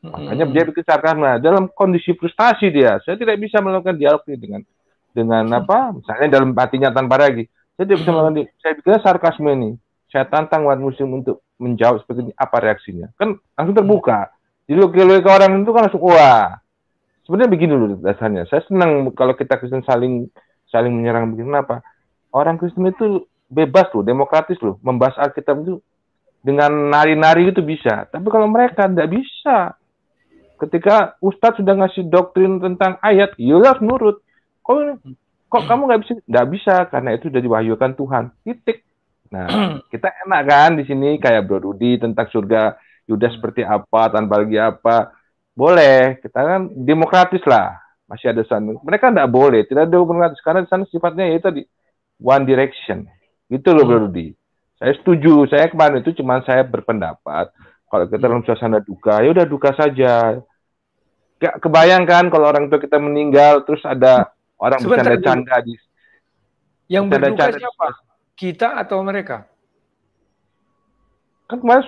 Makanya dia bikin sarkasme. Dalam kondisi frustasi dia, saya tidak bisa melakukan dialog dengan apa? Misalnya dalam hatinya Tamparagi, saya tidak bisa melakukan. Saya bikin sarkasme ini. Saya tantang umat muslim untuk menjawab seperti ini, apa reaksinya. Kan langsung terbuka. Jadi logika orang itu kan langsung, wah. Sebenarnya begini dulu dasarnya. Saya senang kalau kita Kristen saling menyerang begini. Kenapa? Orang Kristen itu bebas loh, demokratis loh. Membahas Alkitab itu dengan nari-nari itu bisa. Tapi kalau mereka tidak bisa. Ketika Ustadz sudah ngasih doktrin tentang ayat, ya harus nurut. Kok kamu nggak bisa? Nggak bisa, karena itu sudah diwahyukan Tuhan. Titik. Nah, kita enak kan di sini kayak Bro Rudi tentang surga Yuda seperti apa, tanpa lagi apa. Boleh, kita kan demokratis lah. Masih ada sana. Mereka nggak boleh, tidak ada demokratis. Karena di sana sifatnya ya tadi, one direction. Gitu loh Bro Rudi. Saya setuju, saya kemarin itu cuma saya berpendapat. Kalau kita dalam suasana duka, ya udah duka saja. Gak kebayangkan kalau orang tua kita meninggal, terus ada orang bercanda-canda di. Yang berduka siapa? Kita atau mereka? Kan kemarin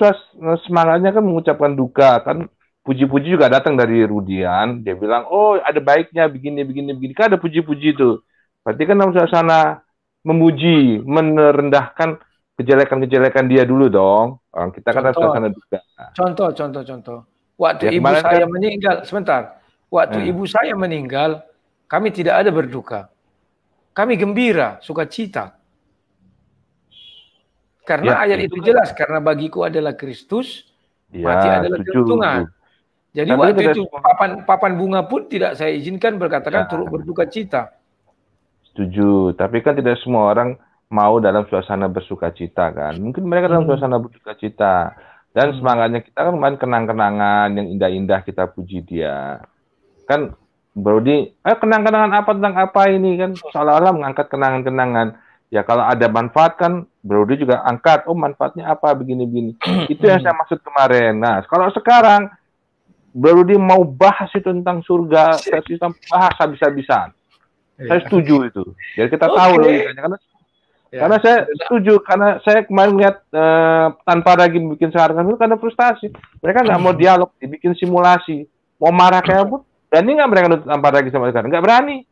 semangatnya kan mengucapkan duka, kan puji-puji juga datang dari Rudian. Dia bilang, oh ada baiknya begini. Kan ada puji-puji itu. Berarti kan dalam suasana memuji, merendahkan kejelekan-kejelekan dia dulu dong. Kita kan dalam suasana duka. Contoh. Waktu ibu saya meninggal, sebentar. Waktu ibu saya meninggal, kami tidak ada berduka. Kami gembira, sukacita. Karena ayat itu jelas, karena bagiku adalah Kristus, mati adalah keuntungan. Jadi waktu itu papan bunga pun tidak saya izinkan berkatakan turut berduka cita. Setuju, tapi kan tidak semua orang mau dalam suasana bersukacita kan. Mungkin mereka dalam suasana berduka cita. Dan semangatnya kita kan main kenang-kenangan yang indah-indah, kita puji dia. Kan Brody, kenang-kenangan apa tentang apa ini kan, seolah-olah mengangkat kenangan-kenangan. Ya kalau ada manfaat kan Brody juga angkat, oh manfaatnya apa begini-begini. Itu yang saya maksud kemarin. Nah kalau sekarang Brody mau bahas itu tentang surga, saya bahas habis-habisan. Saya setuju itu. Jadi kita tahu logikanya karena saya setuju, karena saya kemarin lihat tanpa lagi bikin sekarang itu karena frustasi. Mereka nggak mau dialog, dibikin simulasi. Mau marah kayak pun, berani nggak mereka nutut tanpa lagi sama sekarang? Nggak berani.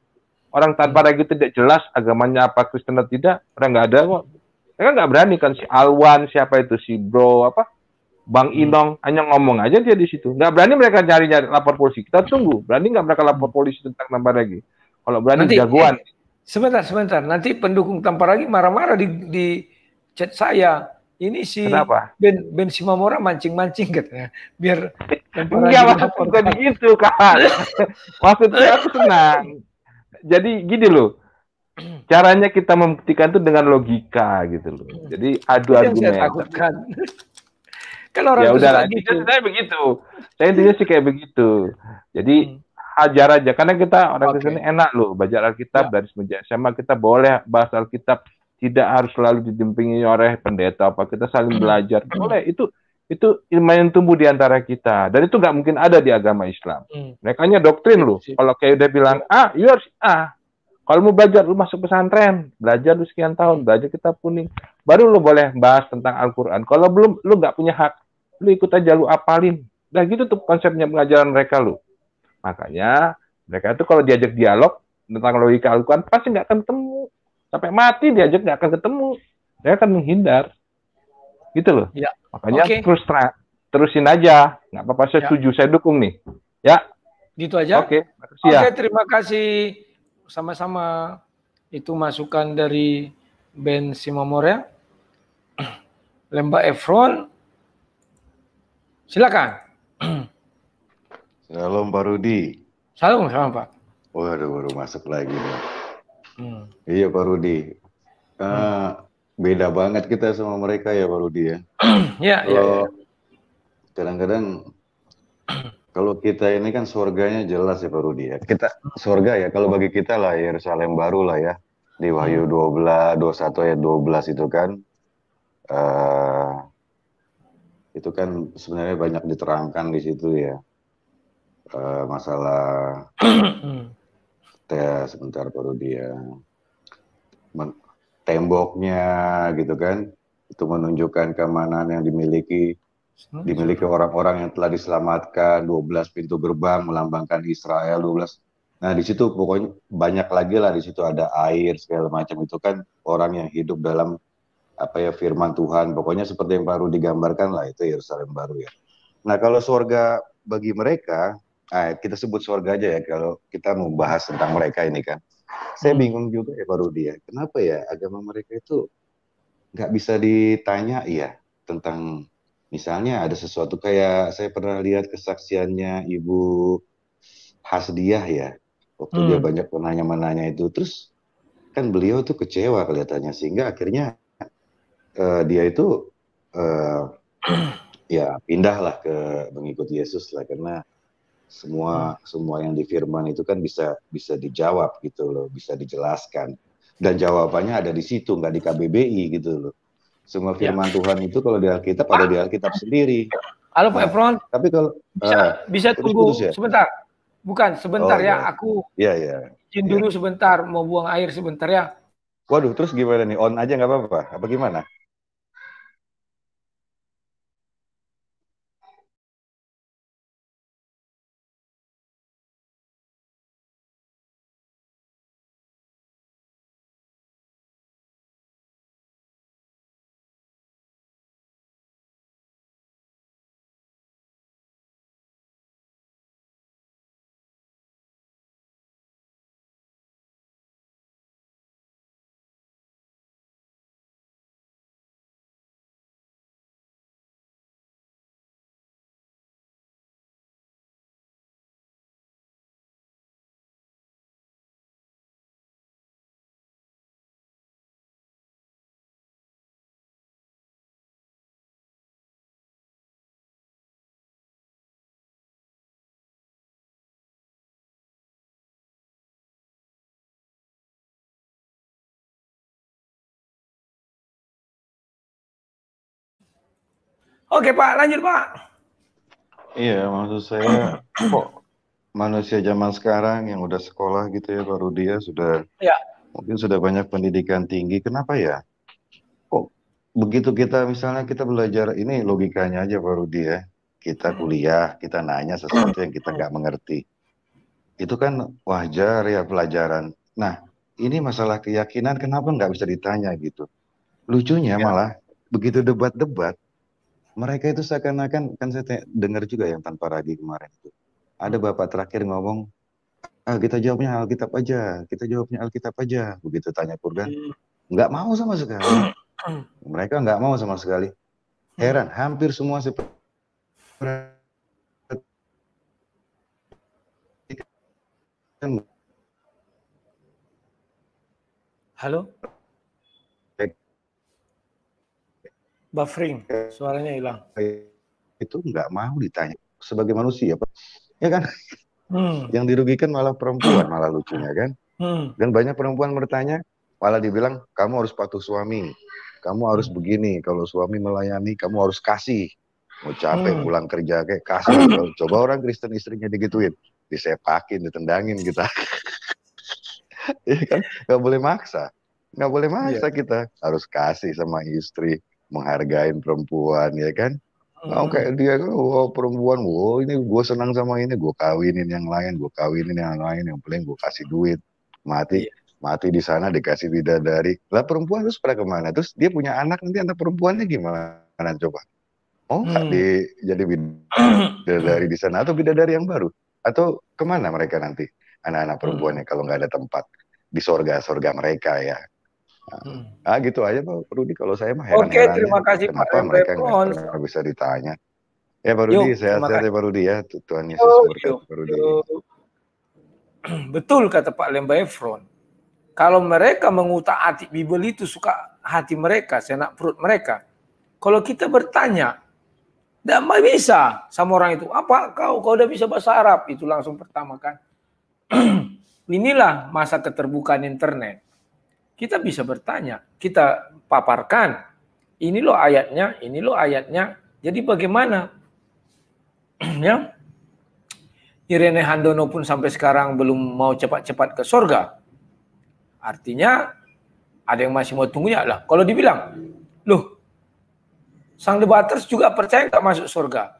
Orang tanpa lagi tidak jelas agamanya apa, Kristen atau tidak, orang nggak ada kok. Mereka nggak berani kan, si Alwan, siapa itu, si Bro, Bang Inong, hanya ngomong aja dia di situ. Nggak berani mereka nyari lapor polisi. Kita tunggu, berani nggak mereka lapor polisi tentang tanpa lagi? Kalau berani jagoan. Sebentar. Nanti pendukung Tamparagi marah-marah di chat saya. Ini si Ben Simamora mancing-mancing katanya. Biar enggak, maksud bukan gitu kan. Maksudnya aku senang. Jadi gini loh. Caranya kita membuktikan itu dengan logika gitu loh. Jadi adu argumen. Saya takutkan. Kan orang ya udah gitu. Saya begitu. Saya intinya sih kayak begitu. Jadi ajar aja, karena kita orang Kristen enak loh, belajar Alkitab dari semenjak SMA kita boleh bahas Alkitab, tidak harus selalu didampingi oleh pendeta apa, kita saling belajar, boleh, itu ilmu yang tumbuh di antara kita, dan itu nggak mungkin ada di agama Islam. Mereka hanya doktrin loh, kalau kayak udah bilang you harus kalau mau belajar lu masuk pesantren, belajar lu sekian tahun, belajar kitab kuning, baru lu boleh bahas tentang Al-Quran. Kalau belum, lu nggak punya hak, lu ikut aja, lu apalin, nah gitu tuh konsepnya pengajaran mereka lu. Makanya mereka itu kalau diajak dialog tentang logika Al-Quran pasti nggak akan ketemu. Sampai mati diajak nggak akan ketemu. Mereka akan menghindar. Gitu loh. Ya. Makanya terusin aja. Nggak apa-apa, saya setuju, saya dukung nih. Ya. Gitu aja? Oke, terima kasih. Sama-sama. Itu masukan dari Ben Simamora. Lembak Efron. Silakan. Shalom Pak Rudi. Salam Pak. Waduh, baru masuk lagi nih. Iya Pak Rudi. Beda banget kita sama mereka ya Pak Rudi ya. Iya. Kadang-kadang kalau kita ini kan surganya jelas ya Pak Rudi ya. Kita surga ya, kalau bagi kita lah Yerusalem baru lah ya. Di Wahyu 21 ayat 12 itu kan. Itu kan sebenarnya banyak diterangkan di situ ya. Masalah sebentar baru dia temboknya gitu kan, itu menunjukkan keamanan yang dimiliki orang-orang yang telah diselamatkan, 12 pintu gerbang melambangkan Israel 12. Nah di situ pokoknya banyak lagi lah, di situ ada air segala macam, itu kan orang yang hidup dalam firman Tuhan, pokoknya seperti yang baru digambarkan lah, itu Yerusalem baru ya. Nah kalau surga bagi mereka, kita sebut surga aja ya kalau kita mau bahas tentang mereka ini kan. Saya bingung juga ya Pak Rudi ya, kenapa ya agama mereka itu nggak bisa ditanya ya tentang Misalnya ada sesuatu kayak saya pernah lihat kesaksiannya Ibu Hasdiah ya, waktu dia banyak menanya-menanya itu, terus kan beliau tuh kecewa kelihatannya, sehingga akhirnya dia itu ya pindahlah ke mengikuti Yesus lah, karena semua yang difirman itu kan bisa dijawab gitu loh, bisa dijelaskan, dan jawabannya ada di situ, nggak di KBBI gitu loh. Semua firman Tuhan itu kalau di Alkitab ada di Alkitab sendiri. Halo Pak Efron, Tapi kalau bisa tunggu ya? sebentar. Bukan, sebentar ya. Ya. Aku ya. izin dulu sebentar, mau buang air sebentar ya. Waduh, terus gimana nih? On aja nggak apa-apa? Apa gimana? Oke Pak, lanjut Pak. Iya, maksud saya kok manusia zaman sekarang yang udah sekolah gitu ya, baru dia sudah mungkin sudah banyak pendidikan tinggi. Kenapa ya? Kok begitu kita misalnya kita belajar ini, logikanya aja baru dia, kita kuliah, kita nanya sesuatu yang kita nggak mengerti. Itu kan wajar ya pelajaran. Nah, ini masalah keyakinan, kenapa nggak bisa ditanya gitu? Lucunya malah begitu debat-debat, mereka itu seakan-akan, kan saya dengar juga yang tanpa ragi kemarin itu. Ada bapak terakhir ngomong, kita jawabnya Alkitab aja, kita jawabnya Alkitab aja. Begitu tanya Kurgan, nggak mau sama sekali. Mereka nggak mau sama sekali. Heran, hampir semua seperti Halo? Buffering, suaranya hilang. Itu nggak mau ditanya sebagai manusia, Pak. Ya kan? Yang dirugikan malah perempuan, malah lucunya kan. Dan banyak perempuan bertanya, malah dibilang kamu harus patuh suami, kamu harus begini, kalau suami melayani kamu harus kasih. Mau capek pulang kerja kayak kasih. Coba orang Kristen istrinya digituin, disepakin, ditendangin kita. Ya kan? Nggak boleh maksa, nggak boleh maksa kita harus kasih sama istri, menghargain perempuan, ya kan? Mau kayak dia kan, perempuan, ini gue senang sama ini, gue kawinin yang lain, yang paling gue kasih duit, mati di sana dikasih bidadari. Lah perempuan terus pada kemana? Terus dia punya anak, nanti anak perempuannya gimana coba? Jadi bidadari di sana, atau bidadari yang baru, atau kemana mereka nanti anak-anak perempuannya kalau nggak ada tempat di sorga mereka ya. Gitu aja Pak Rudi, kalau saya mah heran-heran. Terima kasih kenapa Pak mereka nggak bisa ditanya. Ya Pak Rudi, sehat-sehat ya Pak Rudi ya. Tuhan Yesus berkati Pak Rudi. Betul kata Pak Lemba Efron. Kalau mereka mengutak-atik Bible itu suka hati mereka, senak perut mereka. Kalau kita bertanya, tidak bisa sama orang itu. Apa kau udah bisa bahasa Arab? Itu langsung pertama kan. Inilah masa keterbukaan internet. Kita bisa bertanya, kita paparkan. Ini loh ayatnya, ini loh ayatnya. Jadi bagaimana? Ya. Irene Handono pun sampai sekarang belum mau cepat-cepat ke surga. Artinya ada yang masih mau tunggunya lah. Kalau dibilang, loh, sang debaters juga percaya nggak masuk surga.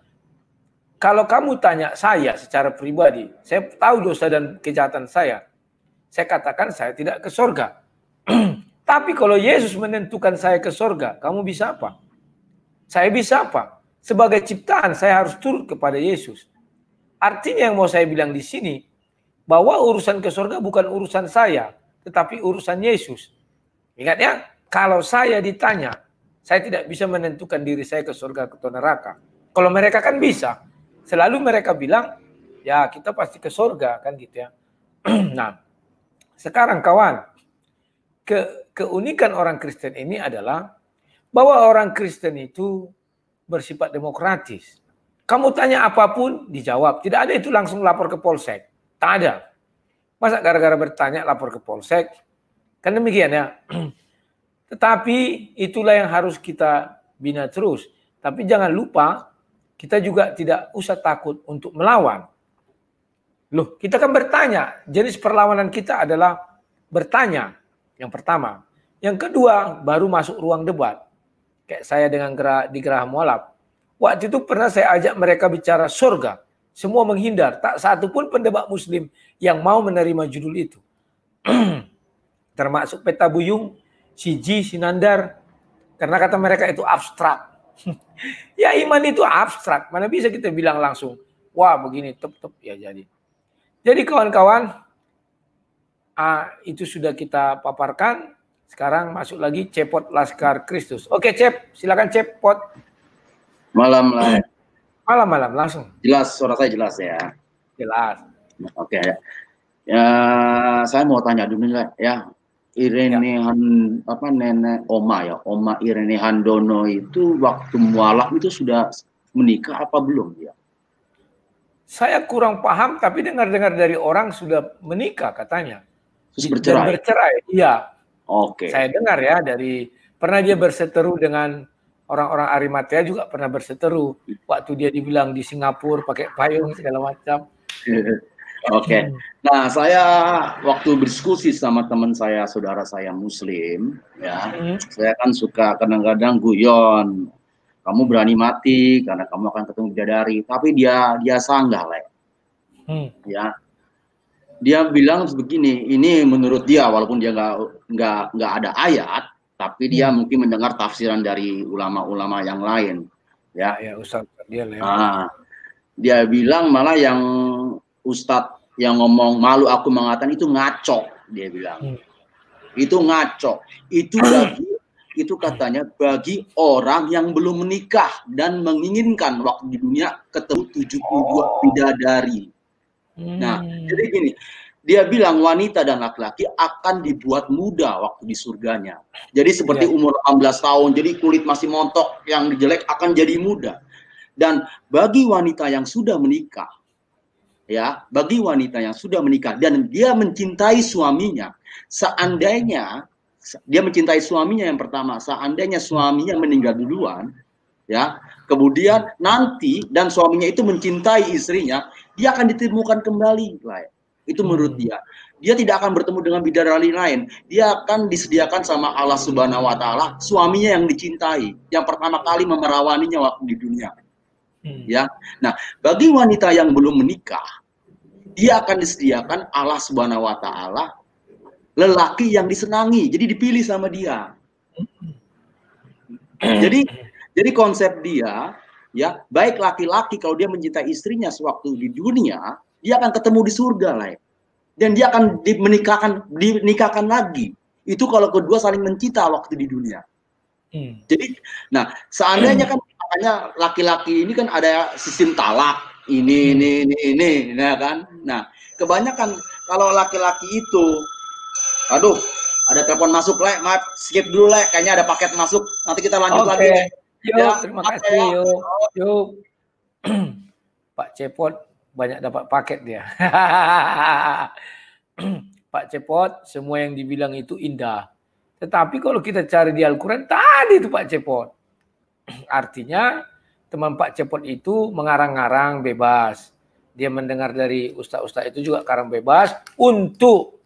Kalau kamu tanya saya secara pribadi, saya tahu dosa dan kejahatan saya katakan saya tidak ke surga. Tapi kalau Yesus menentukan saya ke surga, kamu bisa apa? Saya bisa apa? Sebagai ciptaan saya harus turut kepada Yesus. Artinya yang mau saya bilang di sini, bahwa urusan ke surga bukan urusan saya, tetapi urusan Yesus. Ingat ya, kalau saya ditanya, Saya tidak bisa menentukan diri saya ke surga atau neraka. Kalau mereka kan bisa. Selalu mereka bilang, ya kita pasti ke surga kan gitu ya. Nah, sekarang kawan, keunikan orang Kristen ini adalah bahwa orang Kristen itu bersifat demokratis. Kamu tanya apapun, dijawab. Tidak ada itu langsung lapor ke polsek. Tak ada. Masa gara-gara bertanya lapor ke polsek? Kan demikian ya. Tetapi itulah yang harus kita bina terus. Tapi jangan lupa, kita juga tidak usah takut untuk melawan. Loh, kita kan bertanya. Jenis perlawanan kita adalah bertanya. Yang pertama. Yang kedua, baru masuk ruang debat. Kayak saya dengan di Geraha Mualaf. Waktu itu pernah saya ajak mereka bicara surga. Semua menghindar. Tak satu pun pendebat muslim yang mau menerima judul itu. Termasuk Peta Buyung, Siji, Sinandar. Karena kata mereka itu abstrak. Ya iman itu abstrak. Mana bisa kita bilang langsung, wah begini, tep-tep ya jadi. Jadi kawan-kawan, itu sudah kita paparkan. Sekarang masuk lagi Cepot Laskar Kristus. Oke Cep, silakan Cepot. Malam lah. Malam langsung. Jelas, suara saya jelas ya. Jelas. Oke. Ya, saya mau tanya dulu ya. Irene nenek Oma Irene Handono itu waktu mualaf itu sudah menikah apa belum ya? Saya kurang paham, tapi dengar-dengar dari orang sudah menikah katanya. Terus bercerai? Bercerai, iya. Oke. Saya dengar ya pernah dia berseteru dengan orang-orang Arimatea juga pernah berseteru. Waktu dia dibilang di Singapura pakai payung segala macam. Oke. Nah, saya waktu berdiskusi sama teman saya, saudara saya Muslim, ya, saya kan suka kadang-kadang guyon. Kamu berani mati karena kamu akan ketemu bidadari. Tapi dia sanggah lah. Ya. Dia bilang begini, ini menurut dia walaupun dia nggak ada ayat, tapi dia mungkin mendengar tafsiran dari ulama-ulama yang lain. Ya, Ustaz dia lewat. Dia bilang malah yang Ustadz yang ngomong malu aku mengatakan itu ngaco, dia bilang. Itu ngaco. Itu katanya bagi orang yang belum menikah dan menginginkan waktu di dunia ketemu 72 bidadari. Nah, jadi gini, dia bilang wanita dan laki-laki akan dibuat muda waktu di surganya. Jadi seperti umur 18 tahun, jadi kulit masih montok, yang jelek akan jadi muda. Dan bagi wanita yang sudah menikah, ya, bagi wanita yang sudah menikah dan dia mencintai suaminya, seandainya dia mencintai suaminya yang pertama, seandainya suaminya meninggal duluan, ya, kemudian nanti dan suaminya itu mencintai istrinya, dia akan ditemukan kembali, itu menurut dia. Dia tidak akan bertemu dengan bidadari lain. Dia akan disediakan sama Allah Subhanahu Wa Taala, suaminya yang dicintai, yang pertama kali memerawaninya waktu di dunia. Ya, nah bagi wanita yang belum menikah, dia akan disediakan Allah Subhanahu Wa Taala lelaki yang disenangi, jadi dipilih sama dia. Jadi konsep dia, ya, baik laki-laki kalau dia mencintai istrinya sewaktu di dunia, dia akan ketemu di surga lah, dan dia akan dinikahkan lagi. Itu kalau kedua saling mencinta waktu di dunia. Jadi, nah seandainya kan makanya laki-laki ini kan ada sistem talak ini, nah kan. Nah kebanyakan kalau laki-laki itu, aduh, ada telepon masuk, maaf, skip dulu, kayaknya ada paket masuk, nanti kita lanjut lagi. Yuk, terima kasih, yuk. Pak Cepot banyak dapat paket dia. Pak Cepot, semua yang dibilang itu indah. Tetapi kalau kita cari di Al-Quran, tadi itu Pak Cepot. Artinya, teman Pak Cepot itu mengarang-ngarang bebas. Dia mendengar dari ustaz-ustaz itu juga karang bebas untuk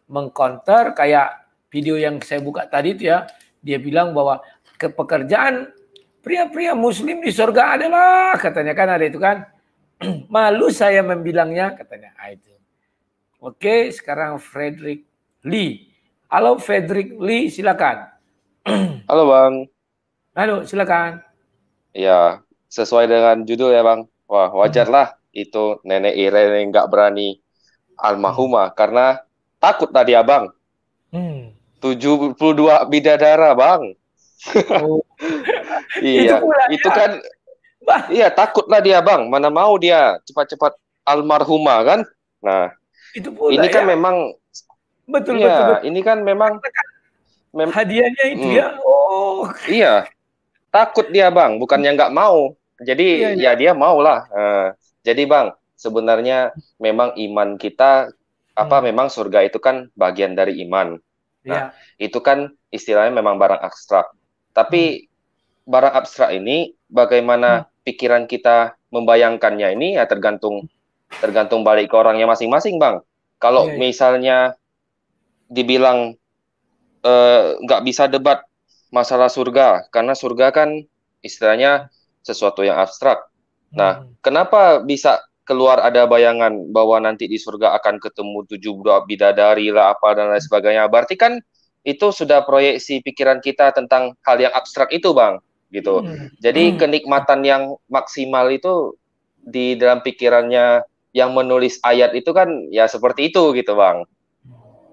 mengcounter kayak video yang saya buka tadi itu ya. Dia bilang bahwa pekerjaan pria-pria muslim di surga adalah, katanya kan ada itu kan. Malu saya membilangnya, katanya. Itu. Oke, sekarang Frederick Lee. Halo Frederick Lee, silakan. Halo Bang. Halo, silakan. Ya, sesuai dengan judul ya Bang. Wah, wajarlah itu Nenek Irene nggak berani almarhumah karena takut tadi Abang. 72 bidadara Bang. Oh. Iya, pula itu ya. kan, iya takutlah dia bang, mana mau dia cepat-cepat almarhumah kan. Nah, Itu pula ini kan ya. memang, Betul, iya, betul, betul. ini kan memang, Hadiahnya itu ya. Oh. iya, takut dia bang, bukannya nggak mau. Jadi Iya, ya iya. dia mau lah. Jadi bang, sebenarnya memang iman kita, memang surga itu kan bagian dari iman. Nah, Iya. itu kan istilahnya memang barang abstrak. Tapi barang abstrak ini bagaimana pikiran kita membayangkannya ini ya tergantung balik ke orangnya masing-masing bang. Kalau Iya, iya. misalnya dibilang nggak bisa debat masalah surga karena surga kan istilahnya sesuatu yang abstrak. Nah, kenapa bisa keluar ada bayangan bahwa nanti di surga akan ketemu 7 bidadari lah apa dan lain sebagainya. Berarti kan itu sudah proyeksi pikiran kita tentang hal yang abstrak itu, Bang, gitu. Jadi kenikmatan yang maksimal itu di dalam pikirannya yang menulis ayat itu kan ya seperti itu gitu, Bang.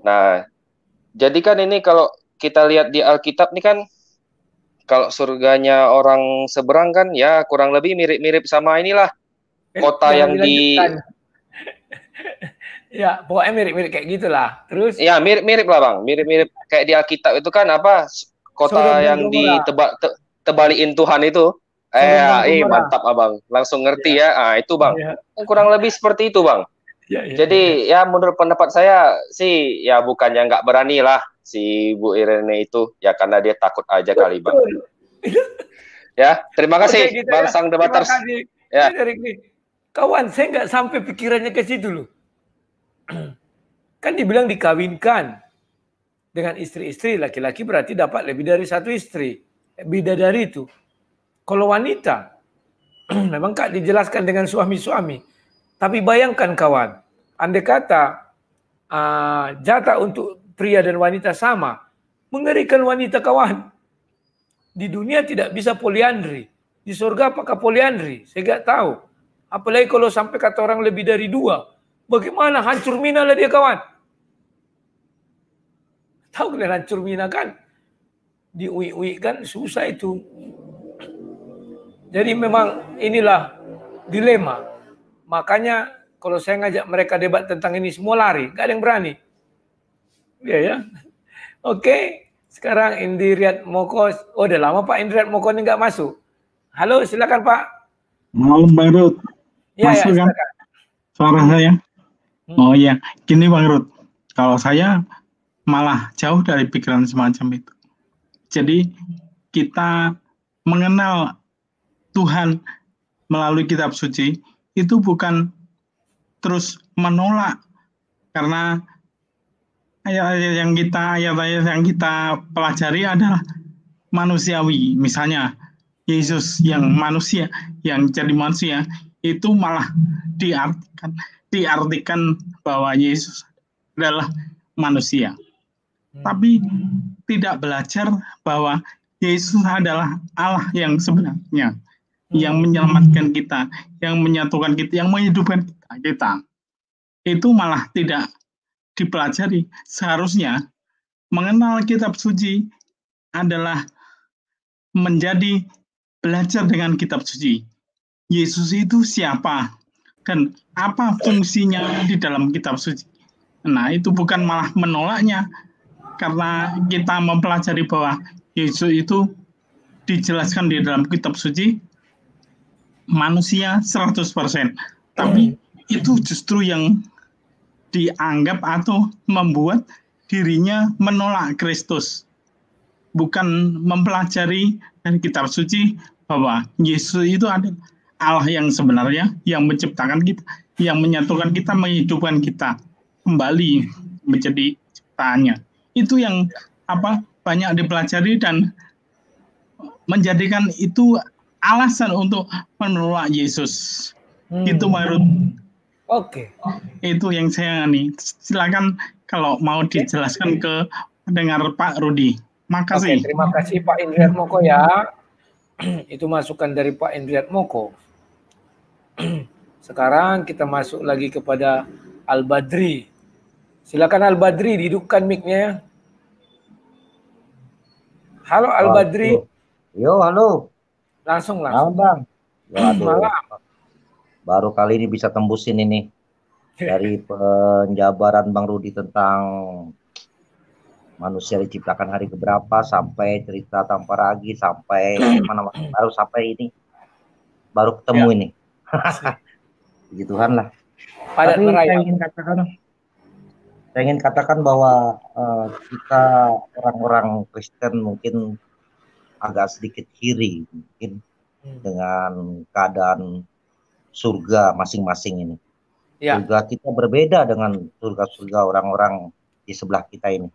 Nah, jadi kan ini kalau kita lihat di Alkitab nih kan kalau surganya orang seberang kan ya kurang lebih mirip-mirip sama inilah kota yang di ya pokoknya mirip-mirip kayak gitulah. Terus ya mirip-mirip lah bang, mirip-mirip kayak di Alkitab itu kan apa kota yang ditebaliin Tuhan itu. Mantap abang, langsung ngerti ya. Itu bang, kurang lebih seperti itu bang. Jadi ya menurut pendapat saya sih ya bukannya nggak berani lah si Bu Irene itu ya karena dia takut aja kali bang. Ya terima kasih gitu, bang Sang Debaters. Ya. Kawan saya nggak sampai pikirannya ke situ loh. Kan dibilang dikawinkan dengan istri-istri, laki-laki berarti dapat lebih dari satu istri. Bidadari itu. Kalau wanita, memang Kak dijelaskan dengan suami-suami. Tapi bayangkan kawan, andai kata jatah untuk pria dan wanita sama, mengerikan wanita kawan. Di dunia tidak bisa poliandri. Di surga apakah poliandri? Saya nggak tahu. Apalagi kalau sampai kata orang lebih dari 2. Bagaimana hancur mina lah dia kawan. Tahu kalian hancur mina kan? Diui-ui kan susah itu. Jadi memang inilah dilema. Makanya kalau saya ngajak mereka debat tentang ini semua lari. Gak ada yang berani. Iya ya. Oke. Sekarang Indriat Moko. Oh udah lama Pak Indriat Moko ini nggak masuk. Halo silakan Pak. Malam Bang Rud. Ya, masuk ya, kan suara saya? Oh iya. Gini Bang Rud. Kalau saya malah jauh dari pikiran semacam itu. Jadi kita mengenal Tuhan melalui kitab suci itu bukan terus menolak karena ayat-ayat yang kita pelajari adalah manusiawi. Misalnya Yesus yang manusia, yang jadi manusia itu malah diartikan bahwa Yesus adalah manusia. Tapi tidak belajar bahwa Yesus adalah Allah yang sebenarnya, yang menyelamatkan kita, yang menyatukan kita, yang menghidupkan kita. Itu malah tidak dipelajari. Seharusnya mengenal kitab suci adalah menjadi belajar dengan kitab suci. Yesus itu siapa dan apa fungsinya di dalam kitab suci. Nah, itu bukan malah menolaknya karena kita mempelajari bahwa Yesus itu dijelaskan di dalam kitab suci manusia 100%. Tapi itu justru yang dianggap atau membuat dirinya menolak Kristus. Bukan mempelajari dari kitab suci bahwa Yesus itu adalah Allah yang sebenarnya, yang menciptakan kita, yang menyatukan kita, menghidupkan kita kembali menjadi ciptaannya. Itu yang banyak dipelajari dan menjadikan itu alasan untuk menolak Yesus. Itu menurut itu yang saya silakan kalau mau dijelaskan ke pendengar Pak Rudi. Makasih. Terima kasih Pak Indriat Moko ya. Itu masukan dari Pak Indriat Moko. Sekarang kita masuk lagi kepada Al-Badri. Silakan Al-Badri, hidupkan mic-nya. Halo Al Badri. Yo, halo. Langsung. Malam, Bang. Ya, Malam. Baru kali ini bisa tembusin ini dari penjabaran Bang Rudi tentang manusia diciptakan hari keberapa sampai cerita Tamparagi sampai mana baru sampai ini baru ketemu ini. Puji Tuhan lah. Tapi saya ingin katakan bahwa kita orang-orang Kristen mungkin agak sedikit iri mungkin dengan keadaan surga masing-masing ini. Surga kita berbeda dengan surga-surga orang-orang di sebelah kita ini.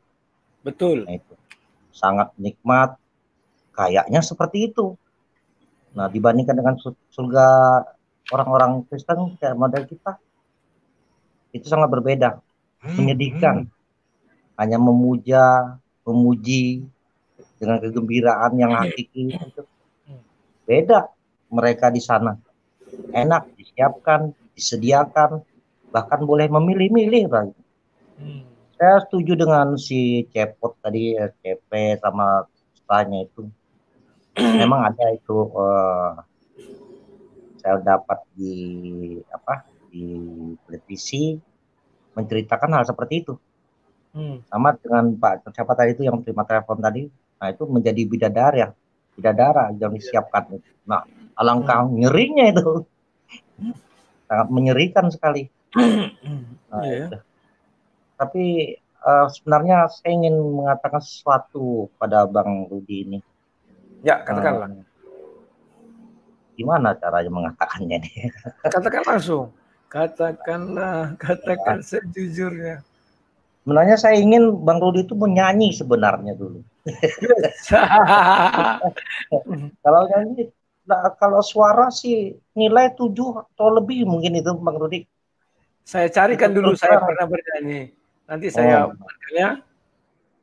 Betul. Nah, itu sangat nikmat, kayaknya seperti itu. Nah, dibandingkan dengan surga orang-orang Kristen kayak model kita, itu sangat berbeda, menyedihkan. Hanya memuja, memuji dengan kegembiraan yang hakiki itu. Beda mereka di sana. Enak, disiapkan, disediakan, bahkan boleh memilih-milih. Saya setuju dengan si Cepot tadi, CP sama setanya itu. Memang ada itu saya dapat di televisi menceritakan hal seperti itu. Sama dengan Pak siapa tadi itu yang terima telepon tadi. Nah, itu menjadi bidadara yang disiapkan itu. Nah, alangkah ngerinya itu. Sangat menyerikan sekali. Nah, itu. Tapi sebenarnya saya ingin mengatakan sesuatu pada Bang Rudi ini. Ya, katakanlah. Gimana caranya mengatakannya nih? Katakan langsung. Katakan sejujurnya. Sebenarnya saya ingin Bang Rudi itu menyanyi sebenarnya dulu. Kalau nyanyi, kalau suara sih nilai 7 atau lebih mungkin itu Bang Rudi. Saya carikan dulu, saya pernah bernyanyi. Nanti saya ya.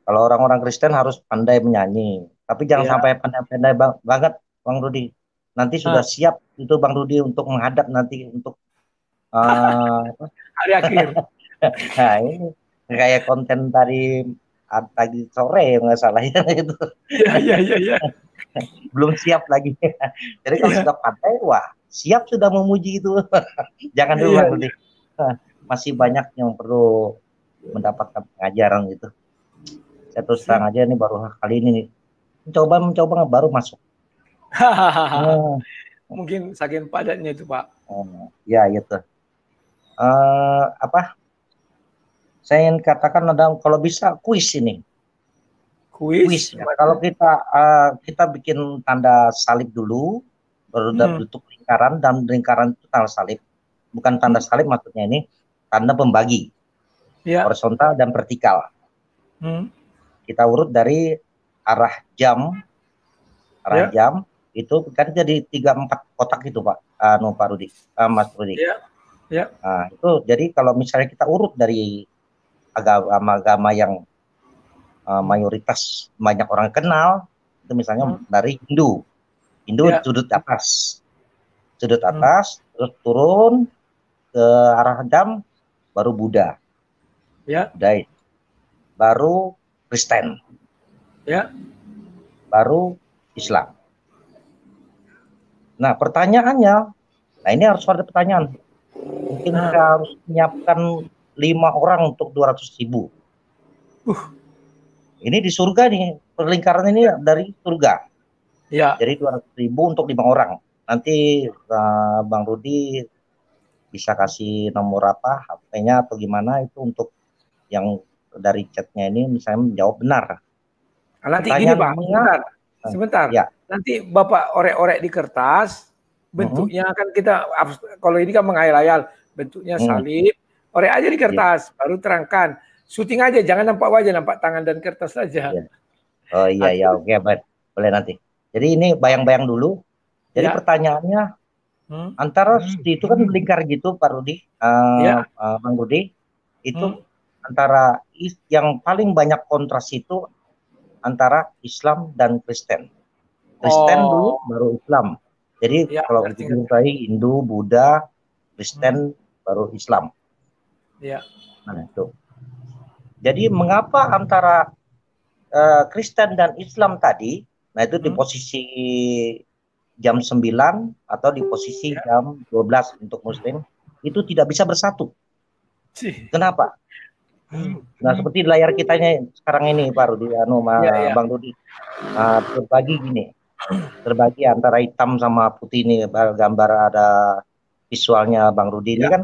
Kalau orang-orang Kristen harus pandai menyanyi, tapi jangan sampai pandai-pandai banget Bang Rudi. Nanti sudah siap itu Bang Rudi untuk menghadap nanti untuk hari akhir. Nah, ini kayak konten tadi sore nggak salah ya itu. Iya. Belum siap lagi. Jadi kalau sudah pandai, wah siap sudah memuji itu. Jangan dulu Bang Rudi. Masih banyak yang perlu mendapatkan pengajaran gitu. Saya terus terang aja ini baru kali ini nih. Mencoba baru masuk. Mungkin saking padatnya itu Pak. Ya gitu. Saya ingin katakan ada kalau bisa kuis ini. Kuis. Kalau kita bikin tanda salib dulu, baru bentuk lingkaran dan lingkaran itu tanda salib. Bukan tanda salib maksudnya ini tanda pembagi. Horizontal dan vertikal. Kita urut dari arah jam itu kan jadi 3-4 kotak itu Pak Pak Rudi, Mas Rudi. Nah, itu jadi kalau misalnya kita urut dari agama yang mayoritas banyak orang kenal, itu misalnya dari Hindu sudut atas, terus turun ke arah jam, baru Buddha. Baru Kristen, baru Islam. Nah pertanyaannya, ini harus ada pertanyaan. Mungkin kita harus menyiapkan 5 orang untuk 200.000. Ini di surga nih, perlingkaran ini dari surga. Jadi 200.000 untuk 5 orang. Nanti Bang Rudi bisa kasih nomor apa, HP-nya atau gimana itu untuk yang dari chatnya ini misalnya menjawab benar. Nanti gini Pak, sebentar. Nanti Bapak orek-orek di kertas, bentuknya kan kita, kalau ini kan menghayal-hayal, bentuknya salib, orek aja di kertas, baru terangkan. Syuting aja, jangan nampak wajah, nampak tangan dan kertas saja. Oh iya, oke, boleh nanti. Jadi ini bayang-bayang dulu. Jadi pertanyaannya, antara itu kan lingkar gitu Pak Rudi, Bang Rudi, itu antara yang paling banyak kontras itu antara Islam dan Kristen. Kristen dulu baru Islam. Jadi kalau kita Hindu, Buddha, Kristen baru Islam. Nah itu. Jadi mengapa antara Kristen dan Islam tadi, nah itu di posisi jam 9 atau di posisi jam 12 untuk Muslim, itu tidak bisa bersatu. Kenapa? Nah, seperti di layar kitanya sekarang ini, Pak Rudi, Bang Rudi, terbagi gini, terbagi antara hitam sama putih ini, gambar ada visualnya Bang Rudi ini kan,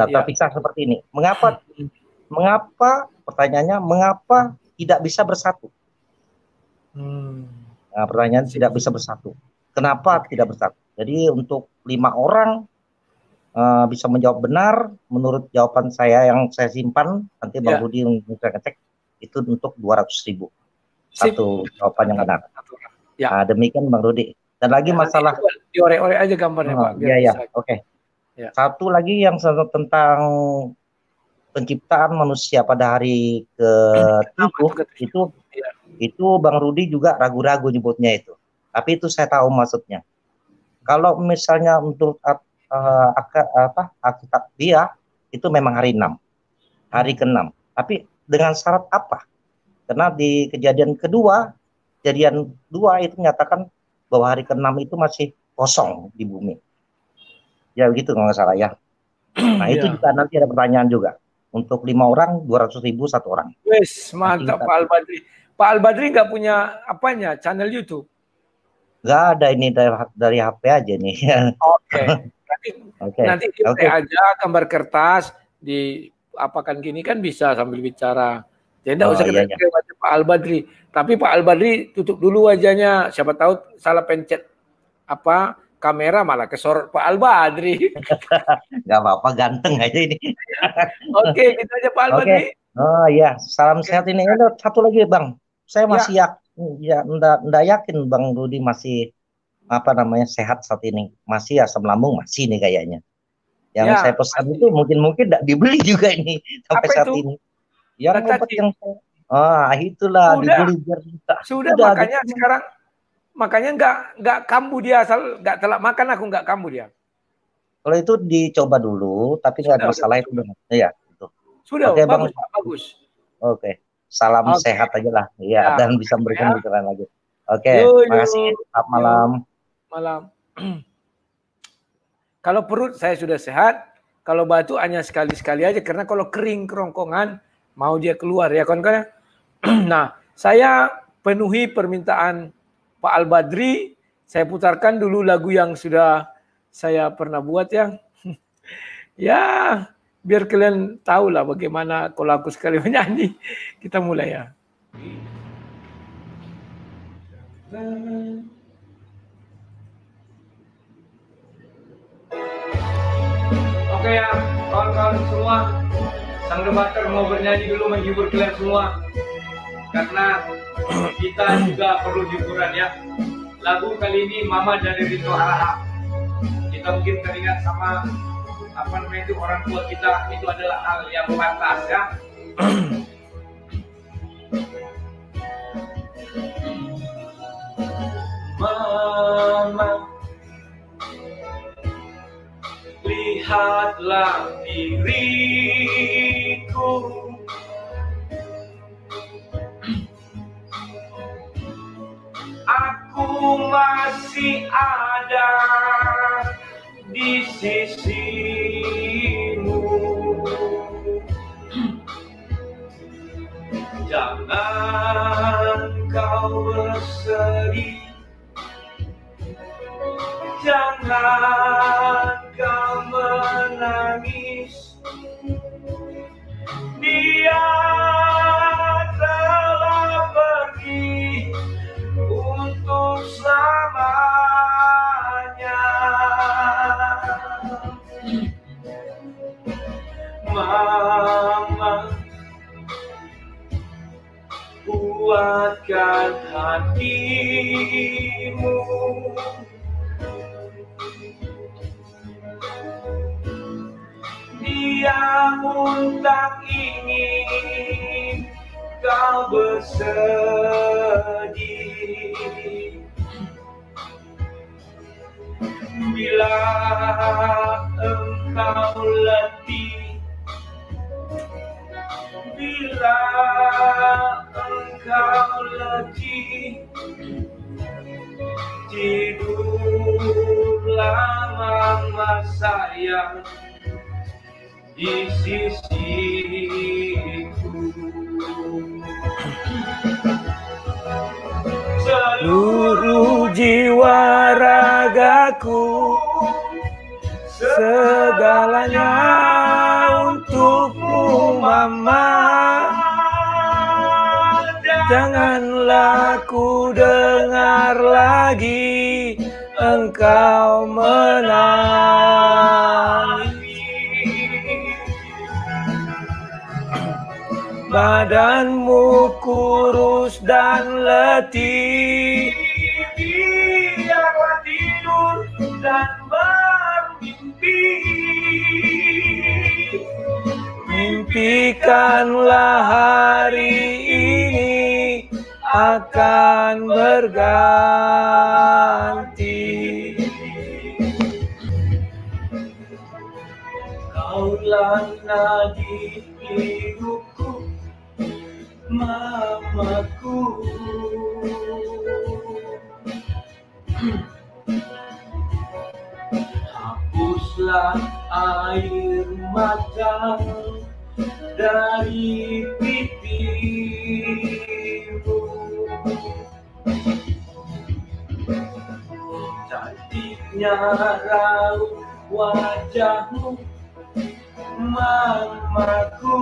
terpisah seperti ini. Mengapa? Pertanyaannya, mengapa tidak bisa bersatu? Nah, pertanyaan tidak bisa bersatu. Kenapa tidak bersatu? Jadi untuk 5 orang bisa menjawab benar, menurut jawaban saya yang saya simpan, nanti Bang Rudi bisa ngecek, itu untuk 200.000. Satu jawaban yang benar. Nah, demikian Bang Rudi. Dan lagi masalah diorek-orek aja gambarnya, Pak. Iya, oke. Satu lagi yang tentang penciptaan manusia pada hari ke-7 itu Bang Rudi juga ragu-ragu nyebutnya itu. Tapi itu saya tahu maksudnya. Kalau misalnya untuk Alkitab dia itu memang hari 6, hari ke-6. Tapi dengan syarat apa? Karena di kejadian 2 itu menyatakan bahwa hari ke-6 itu masih kosong di bumi. Ya begitu kalau nggak salah ya. Nah itu juga nanti ada pertanyaan juga. Untuk 5 orang 200.000 satu orang. Wes mantap Pak Al-Badri. Pak Al-Badri nggak punya apanya channel YouTube? Nggak ada, ini dari HP aja nih. Oke. Nanti aja gambar kertas di apakan gini kan bisa sambil bicara. Jadi tidak usah kita Pak Al-Badri. Tapi Pak Al-Badri tutup dulu wajahnya. Siapa tahu salah pencet kamera malah kesorot Pak Al-Badri. Nggak apa-apa, ganteng aja ini. Oke, gitu aja Pak Al-Badri. Oh iya, salam sehat ini. Ada satu lagi Bang. Saya masih enggak yakin Bang Rudi masih sehat saat ini. Masih asam lambung masih nih kayaknya. Yang saya pesan itu mungkin tidak dibeli juga ini sampai saat ini. Yang obat yang itulah dibeli biar sudah makanya gitu. Sekarang makanya nggak kambuh dia, asal nggak telat makan aku nggak kambuh dia. Kalau itu dicoba dulu, tapi nggak ada masalah itu. Iya, itu. Sudah, bagus, Pak, bagus. Oke. Salam sehat aja lah, dan bisa memberikan pikiran lagi. Oke, makasih. Selamat malam. Malam. Kalau perut saya sudah sehat, kalau batu hanya sekali-sekali aja, karena kalau kering kerongkongan mau dia keluar ya kawan-kawan. Nah, saya penuhi permintaan Pak Al-Badri, saya putarkan dulu lagu yang sudah saya pernah buat ya. Ya, biar kalian tahu lah bagaimana kalau aku sekali menyanyi. Kita mulai ya. Oke ya, kawan-kawan semua, sang debater mau bernyanyi dulu menghibur kalian semua. Karena kita juga perlu hiburan ya. Lagu kali ini Mama dari Rito Harahap. Kita mungkin teringat sama orang tua kita, itu adalah hal yang pantas ya. Mama, lihatlah diriku, aku masih ada di sisimu. Jangan kau bersedih, jangan kau menangis. Dia telah pergi untuk selamanya. Mama, kuatkan hatimu. Dia pun tak ingin kau bersedih. Bila engkau letih, bila engkau sayang di sisiku. Seluruh jiwa ragaku, segalanya untukmu Mama. Janganlah ku dengar lagi engkau menangis. Badanmu kurus dan letih, biarlah tidur dan bermimpi. Mimpikanlah hari ini akan berganti. Kaulah nadi hidupku, Mamaku. Hapuslah air mata dari pipimu. Cantiknya raut wajahmu, Mamaku.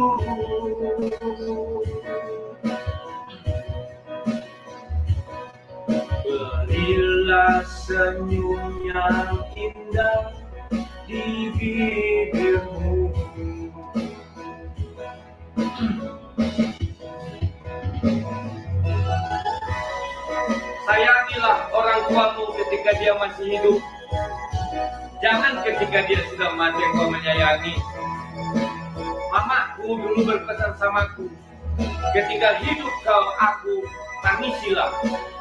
Berilah senyum yang indah di bibirmu. Sayangilah orang tuamu ketika dia masih hidup. Jangan ketika dia sudah mati engkau menyayangi. Mamaku dulu berpesan samaku, ketika hidup aku tangisilah,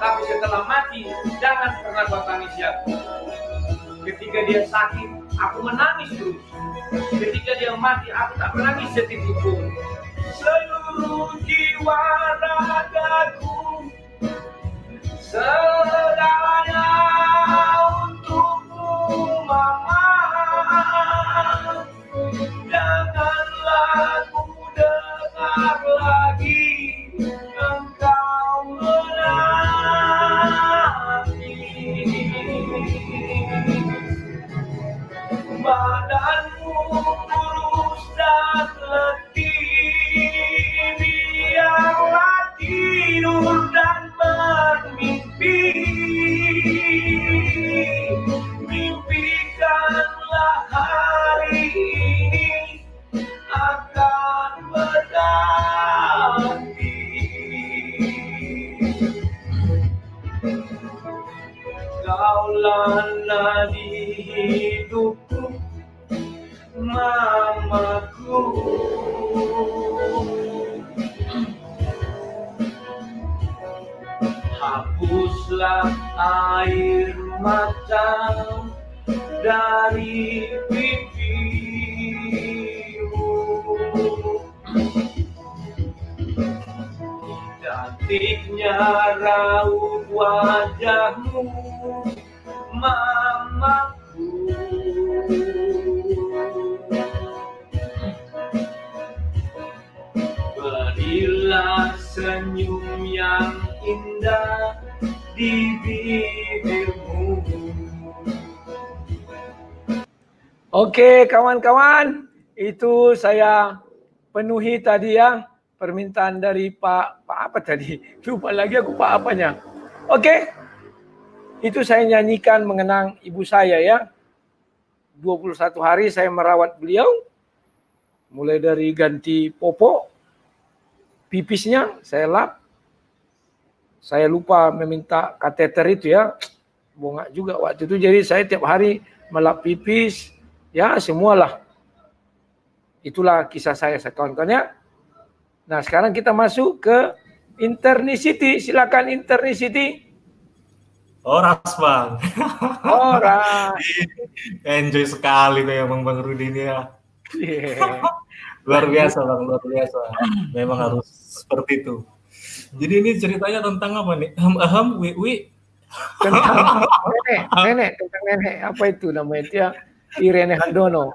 tapi setelah mati jangan pernah kau tangisi aku. Ketika dia sakit, aku menangis terus. Ketika dia mati, aku tak menangis setitik pun. Seluruh jiwa ragaku, segalanya untukmu Mama. Janganlah ku dengar lagi engkau menangis. Badanmu kurus dan letih, biarlah tidur dan bermimpi. Mimpikanlah hari ini akan berganti. Kaulah nadi hidupku, Mamaku. Hapuslah air mata dari pipimu. Cantiknya raut wajahmu, Mamaku. Berilah senyum yang indah di bibirmu. Oke kawan-kawan, itu saya penuhi tadi ya permintaan dari Pak apa tadi? Lupa lagi aku Pak apanya. Oke. Itu saya nyanyikan mengenang ibu saya ya. 21 hari saya merawat beliau. Mulai dari ganti popok, pipisnya saya lap. Saya lupa meminta kateter itu ya. Bongak juga waktu itu. Jadi saya tiap hari melap pipis. Ya semualah. Itulah kisah saya kawan-kawan ya. Nah sekarang kita masuk ke internicity. Silakan internicity. Oras Bang. Oras. Enjoy sekali memang Bang Rudi ini ya. Yeah. Luar biasa Bang, luar biasa. Memang harus seperti itu. Jadi ini ceritanya tentang apa nih? Tentang nenek, tentang nenek. Apa itu namanya itu ya? Irene Handono.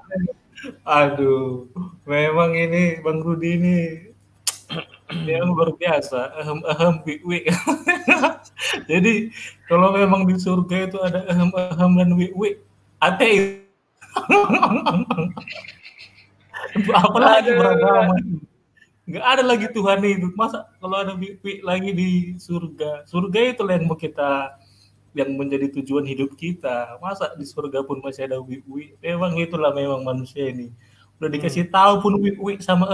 Aduh, memang ini Bang Rudi ini dia luar biasa, wik. Jadi kalau memang di surga itu ada dan wik, ateis. Apalagi beragama. Nggak ada lagi Tuhan itu. Masa kalau ada wik lagi di surga? Surga itu yang mau kita, yang menjadi tujuan hidup kita. Masa di surga pun masih ada wik-wik? Memang itulah memang manusia ini. Udah dikasih tahu pun wik-wik sama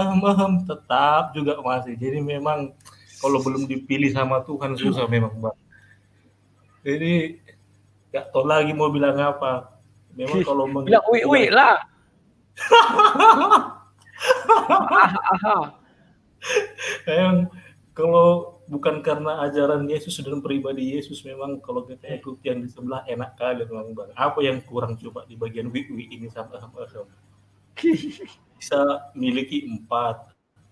tetap juga masih. Jadi memang kalau belum dipilih sama Tuhan susah memang, Bang. Jadi nggak tahu lagi mau bilang apa. Memang kalau bilang wik-wik lah. Memang kalau bukan karena ajaran Yesus dan pribadi Yesus, memang kalau kita ikut yang di sebelah enak kali memang, Bang. Apa yang kurang coba di bagian wik-wik ini sama bisa miliki 4,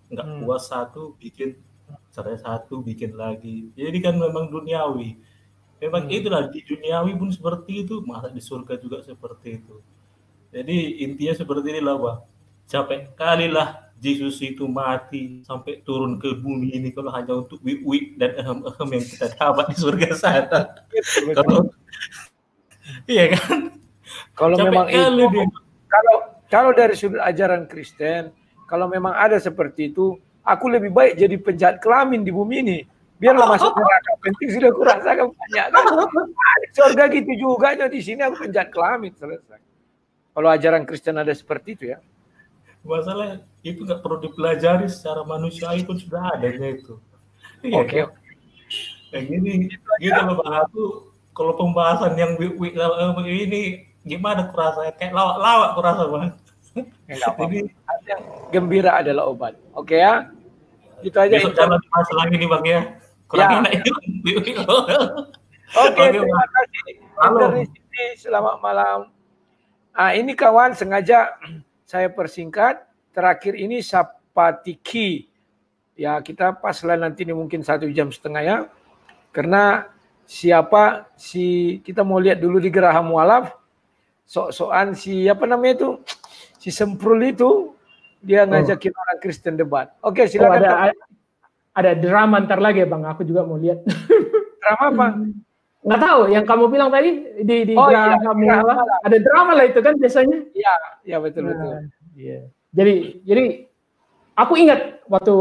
nggak puas 1 bikin, cerai 1 bikin lagi. Jadi kan memang duniawi. Memang itulah di duniawi pun seperti itu, masa di surga juga seperti itu. Jadi intinya seperti inilah, Bang. Capek kali lah Yesus itu mati sampai turun ke bumi ini kalau hanya untuk wik-wik dan yang kita dapat di surga sana. Iya kan? Kalau memang itu, kalau dari sudut ajaran Kristen, kalau memang ada seperti itu, aku lebih baik jadi penjahat kelamin di bumi ini. Biarlah masuk neraka, penting sudah kurasakan banyak kan. Di surga gitu juga, di sini aku penjahat kelamin, selesai. Kalau ajaran Kristen ada seperti itu ya. Masalah itu nggak perlu dipelajari secara manusiawi pun sudah adanya itu. Oke. Kayak gini, gitu loh Bang. Aku kalau pembahasan yang wik ini gimana kurasa? Kayak lawak kurasa, Bang. Jadi yang gembira adalah obat. Oke ya. Itu aja. Besok jangan dibahas lagi nih, Bang ya. Kurang enak itu. Oke, terima kasih. Dari sini selamat malam. Ini kawan sengaja saya persingkat. Terakhir ini Sapatiki. Ya, kita pas lah nanti ini mungkin 1,5 jam ya. Karena kita mau lihat dulu di Geraha Mualaf. Sok-sokan apa namanya itu? Si Semprul itu dia ngajakin orang Kristen debat. Oke, silakan. Ada drama ntar lagi ya, Bang. Aku juga mau lihat. Drama apa? Nggak tahu, yang kamu bilang tadi di Geraha Mualaf. Ada drama lah itu kan biasanya. Iya betul. Iya. Jadi aku ingat waktu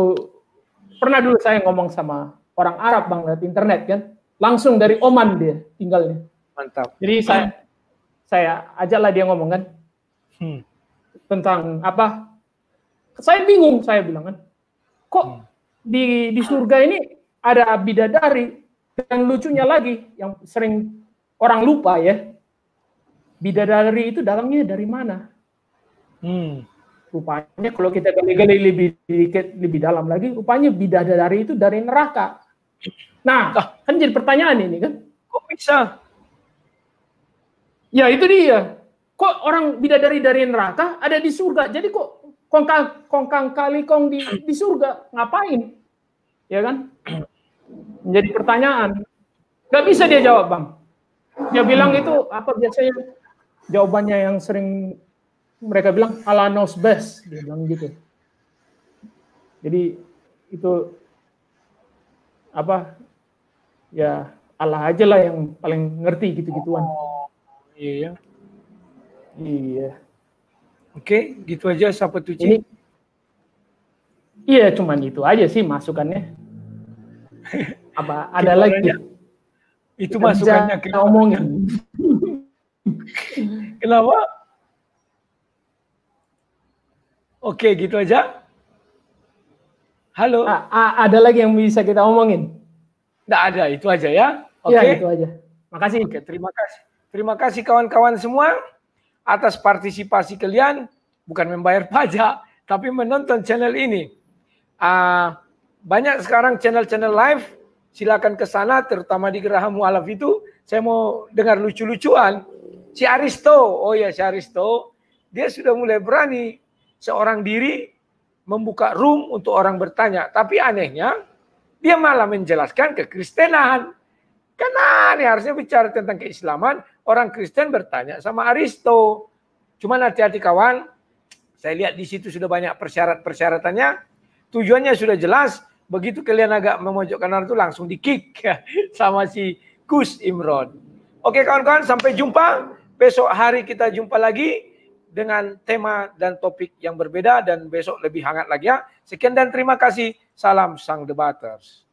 pernah dulu saya ngomong sama orang Arab, Bang, lewat internet kan. Langsung dari Oman dia tinggalnya. Mantap. Jadi saya ajaklah dia ngomong kan. Tentang apa? Saya bingung, saya bilang kan. Kok di surga ini ada bidadari? Dan lucunya lagi yang sering orang lupa ya. Bidadari itu datangnya dari mana? Rupanya kalau kita gali-gali lebih dalam lagi, rupanya bidadari itu dari neraka. Nah, kan jadi pertanyaan ini kan. Kok bisa? Ya itu dia. Kok orang bidadari dari neraka ada di surga? Jadi kok kongkang kali kong di surga ngapain? Ya kan? Menjadi pertanyaan. Gak bisa dia jawab, Bang. Dia bilang itu apa biasanya jawabannya yang sering mereka bilang Allah knows best, dia bilang gitu. Jadi itu apa? Ya Allah aja lah yang paling ngerti gitu-gituan. Iya. Oke, gitu aja Sapatuci. Iya, cuman itu aja sih masukannya. Apa ada lagi? Itu masukannya kita omongin. Kenapa? Oke, gitu aja. Halo. Ada lagi yang bisa kita omongin? Nggak ada, itu aja ya. Oke. Ya, itu aja. Makasih. Oke, terima kasih. Terima kasih kawan-kawan semua atas partisipasi kalian. Bukan membayar pajak, tapi menonton channel ini. Banyak sekarang channel-channel live. Silakan ke sana, terutama di Geraha Mualaf itu. Saya mau dengar lucu-lucuan. Si Aristo, si Aristo, dia sudah mulai berani seorang diri membuka room untuk orang bertanya. Tapi anehnya, dia malah menjelaskan kekristenan. Karena aneh, harusnya bicara tentang keislaman, orang Kristen bertanya sama Aristo. Cuman hati-hati kawan, saya lihat di situ sudah banyak persyaratannya, tujuannya sudah jelas. Begitu kalian agak memojokkan orang itu langsung di-kick sama si Gus Imron. Oke kawan-kawan, sampai jumpa. Besok hari kita jumpa lagi dengan tema dan topik yang berbeda dan besok lebih hangat lagi ya. Sekian dan terima kasih. Salam Sang Debaters.